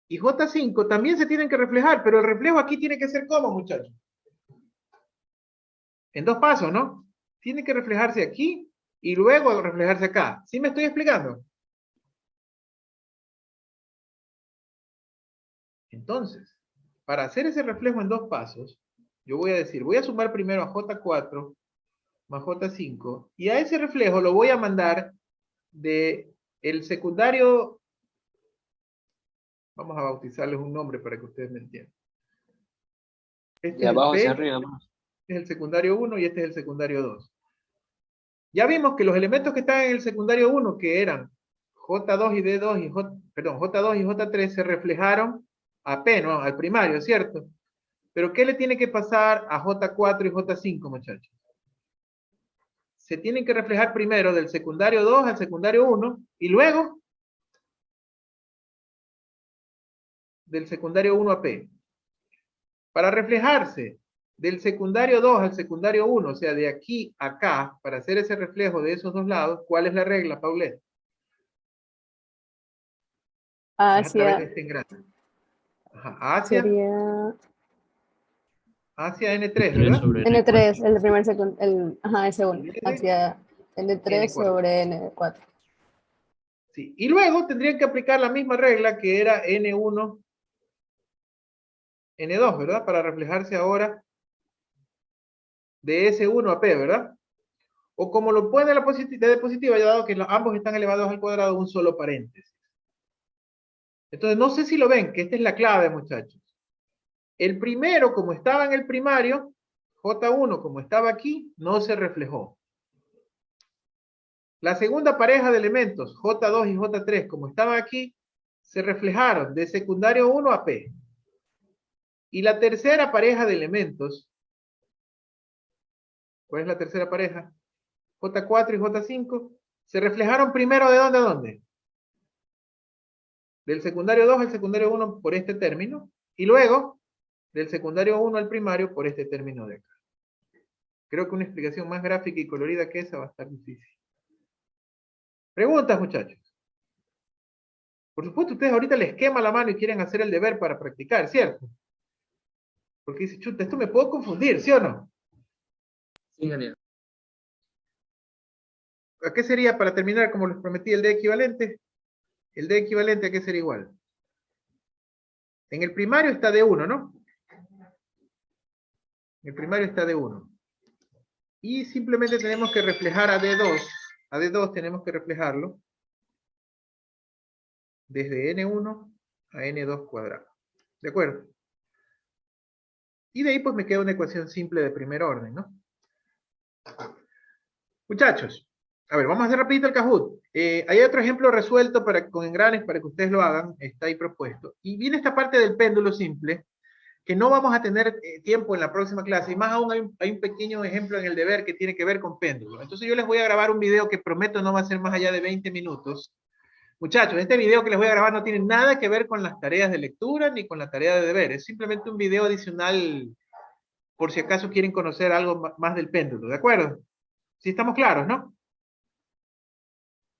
y J5 también se tienen que reflejar, pero el reflejo aquí tiene que ser ¿cómo, muchachos? En dos pasos, ¿no? Tiene que reflejarse aquí y luego reflejarse acá. ¿Sí me estoy explicando? Entonces, para hacer ese reflejo en dos pasos, yo voy a decir, voy a sumar primero a J4 más J5, y a ese reflejo lo voy a mandar de el secundario, vamos a bautizarles un nombre para que ustedes me entiendan. Este De es el abajo hacia P, arriba. este es el secundario 1 y este es el secundario 2. Ya vimos que los elementos que están en el secundario 1, que eran J2 y D2 y J2 y J3 se reflejaron a P, ¿no? Al primario, ¿cierto? Pero ¿qué le tiene que pasar a J4 y J5, muchachos? Se tienen que reflejar primero del secundario 2 al secundario 1 y luego del secundario 1 a P. Para reflejarse del secundario 2 al secundario 1, o sea, de aquí a acá, para hacer ese reflejo de esos dos lados, ¿cuál es la regla, Paulette? Es a través de Asia este engrane. Ajá, Asia. sería hacia N3, N3 ¿verdad? sobre N3, el primer segundo, ajá, el segundo, N hacia N3 N4. sobre N4. Sí. Y luego tendrían que aplicar la misma regla que era N1, N2, ¿verdad? Para reflejarse ahora de S1 a P, ¿verdad? O como lo pone la diapositiva, ya dado que ambos están elevados al cuadrado, un solo paréntesis. Entonces, no sé si lo ven, que esta es la clave, muchachos. El primero, como estaba en el primario, J1, como estaba aquí, no se reflejó. La segunda pareja de elementos, J2 y J3, como estaban aquí, se reflejaron de secundario 1 a P. Y la tercera pareja de elementos, ¿cuál es la tercera pareja? J4 y J5, se reflejaron primero ¿de dónde a dónde? Del secundario 2 al secundario 1 por este término, y luego del secundario 1 al primario por este término de acá. Creo que una explicación más gráfica y colorida que esa va a estar difícil. Preguntas, muchachos. Por supuesto, ustedes ahorita les quema la mano y quieren hacer el deber para practicar, ¿cierto? Porque dice, chuta, esto me puedo confundir, ¿sí o no? Sí, ingeniero. ¿A qué sería, para terminar, como les prometí, el D equivalente? El D equivalente, ¿a qué sería igual? En el primario está D1, ¿no? En el primario está D1. Y simplemente tenemos que reflejar a D2. A D2 tenemos que reflejarlo desde N1 a N2 cuadrado. ¿De acuerdo? Y de ahí pues me queda una ecuación simple de primer orden, ¿no? Muchachos, a ver, vamos a hacer rapidito el Kahoot. Hay otro ejemplo resuelto con engranes para que ustedes lo hagan, está ahí propuesto. Y viene esta parte del péndulo simple, que no vamos a tener tiempo en la próxima clase, y más aún hay un pequeño ejemplo en el deber que tiene que ver con péndulo. Entonces yo les voy a grabar un video que prometo no va a ser más allá de 20 minutos. Muchachos, este video que les voy a grabar no tiene nada que ver con las tareas de lectura ni con la tarea de deber, es simplemente un video adicional por si acaso quieren conocer algo más del péndulo, ¿de acuerdo? Sí, estamos claros, ¿no?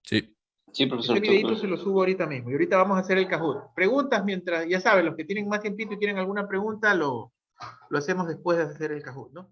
Sí. Sí, profesor. Este videito se lo subo ahorita mismo y ahorita vamos a hacer el Kahoot. Preguntas mientras, ya saben, los que tienen más tiempito y tienen alguna pregunta, lo hacemos después de hacer el Kahoot, ¿no?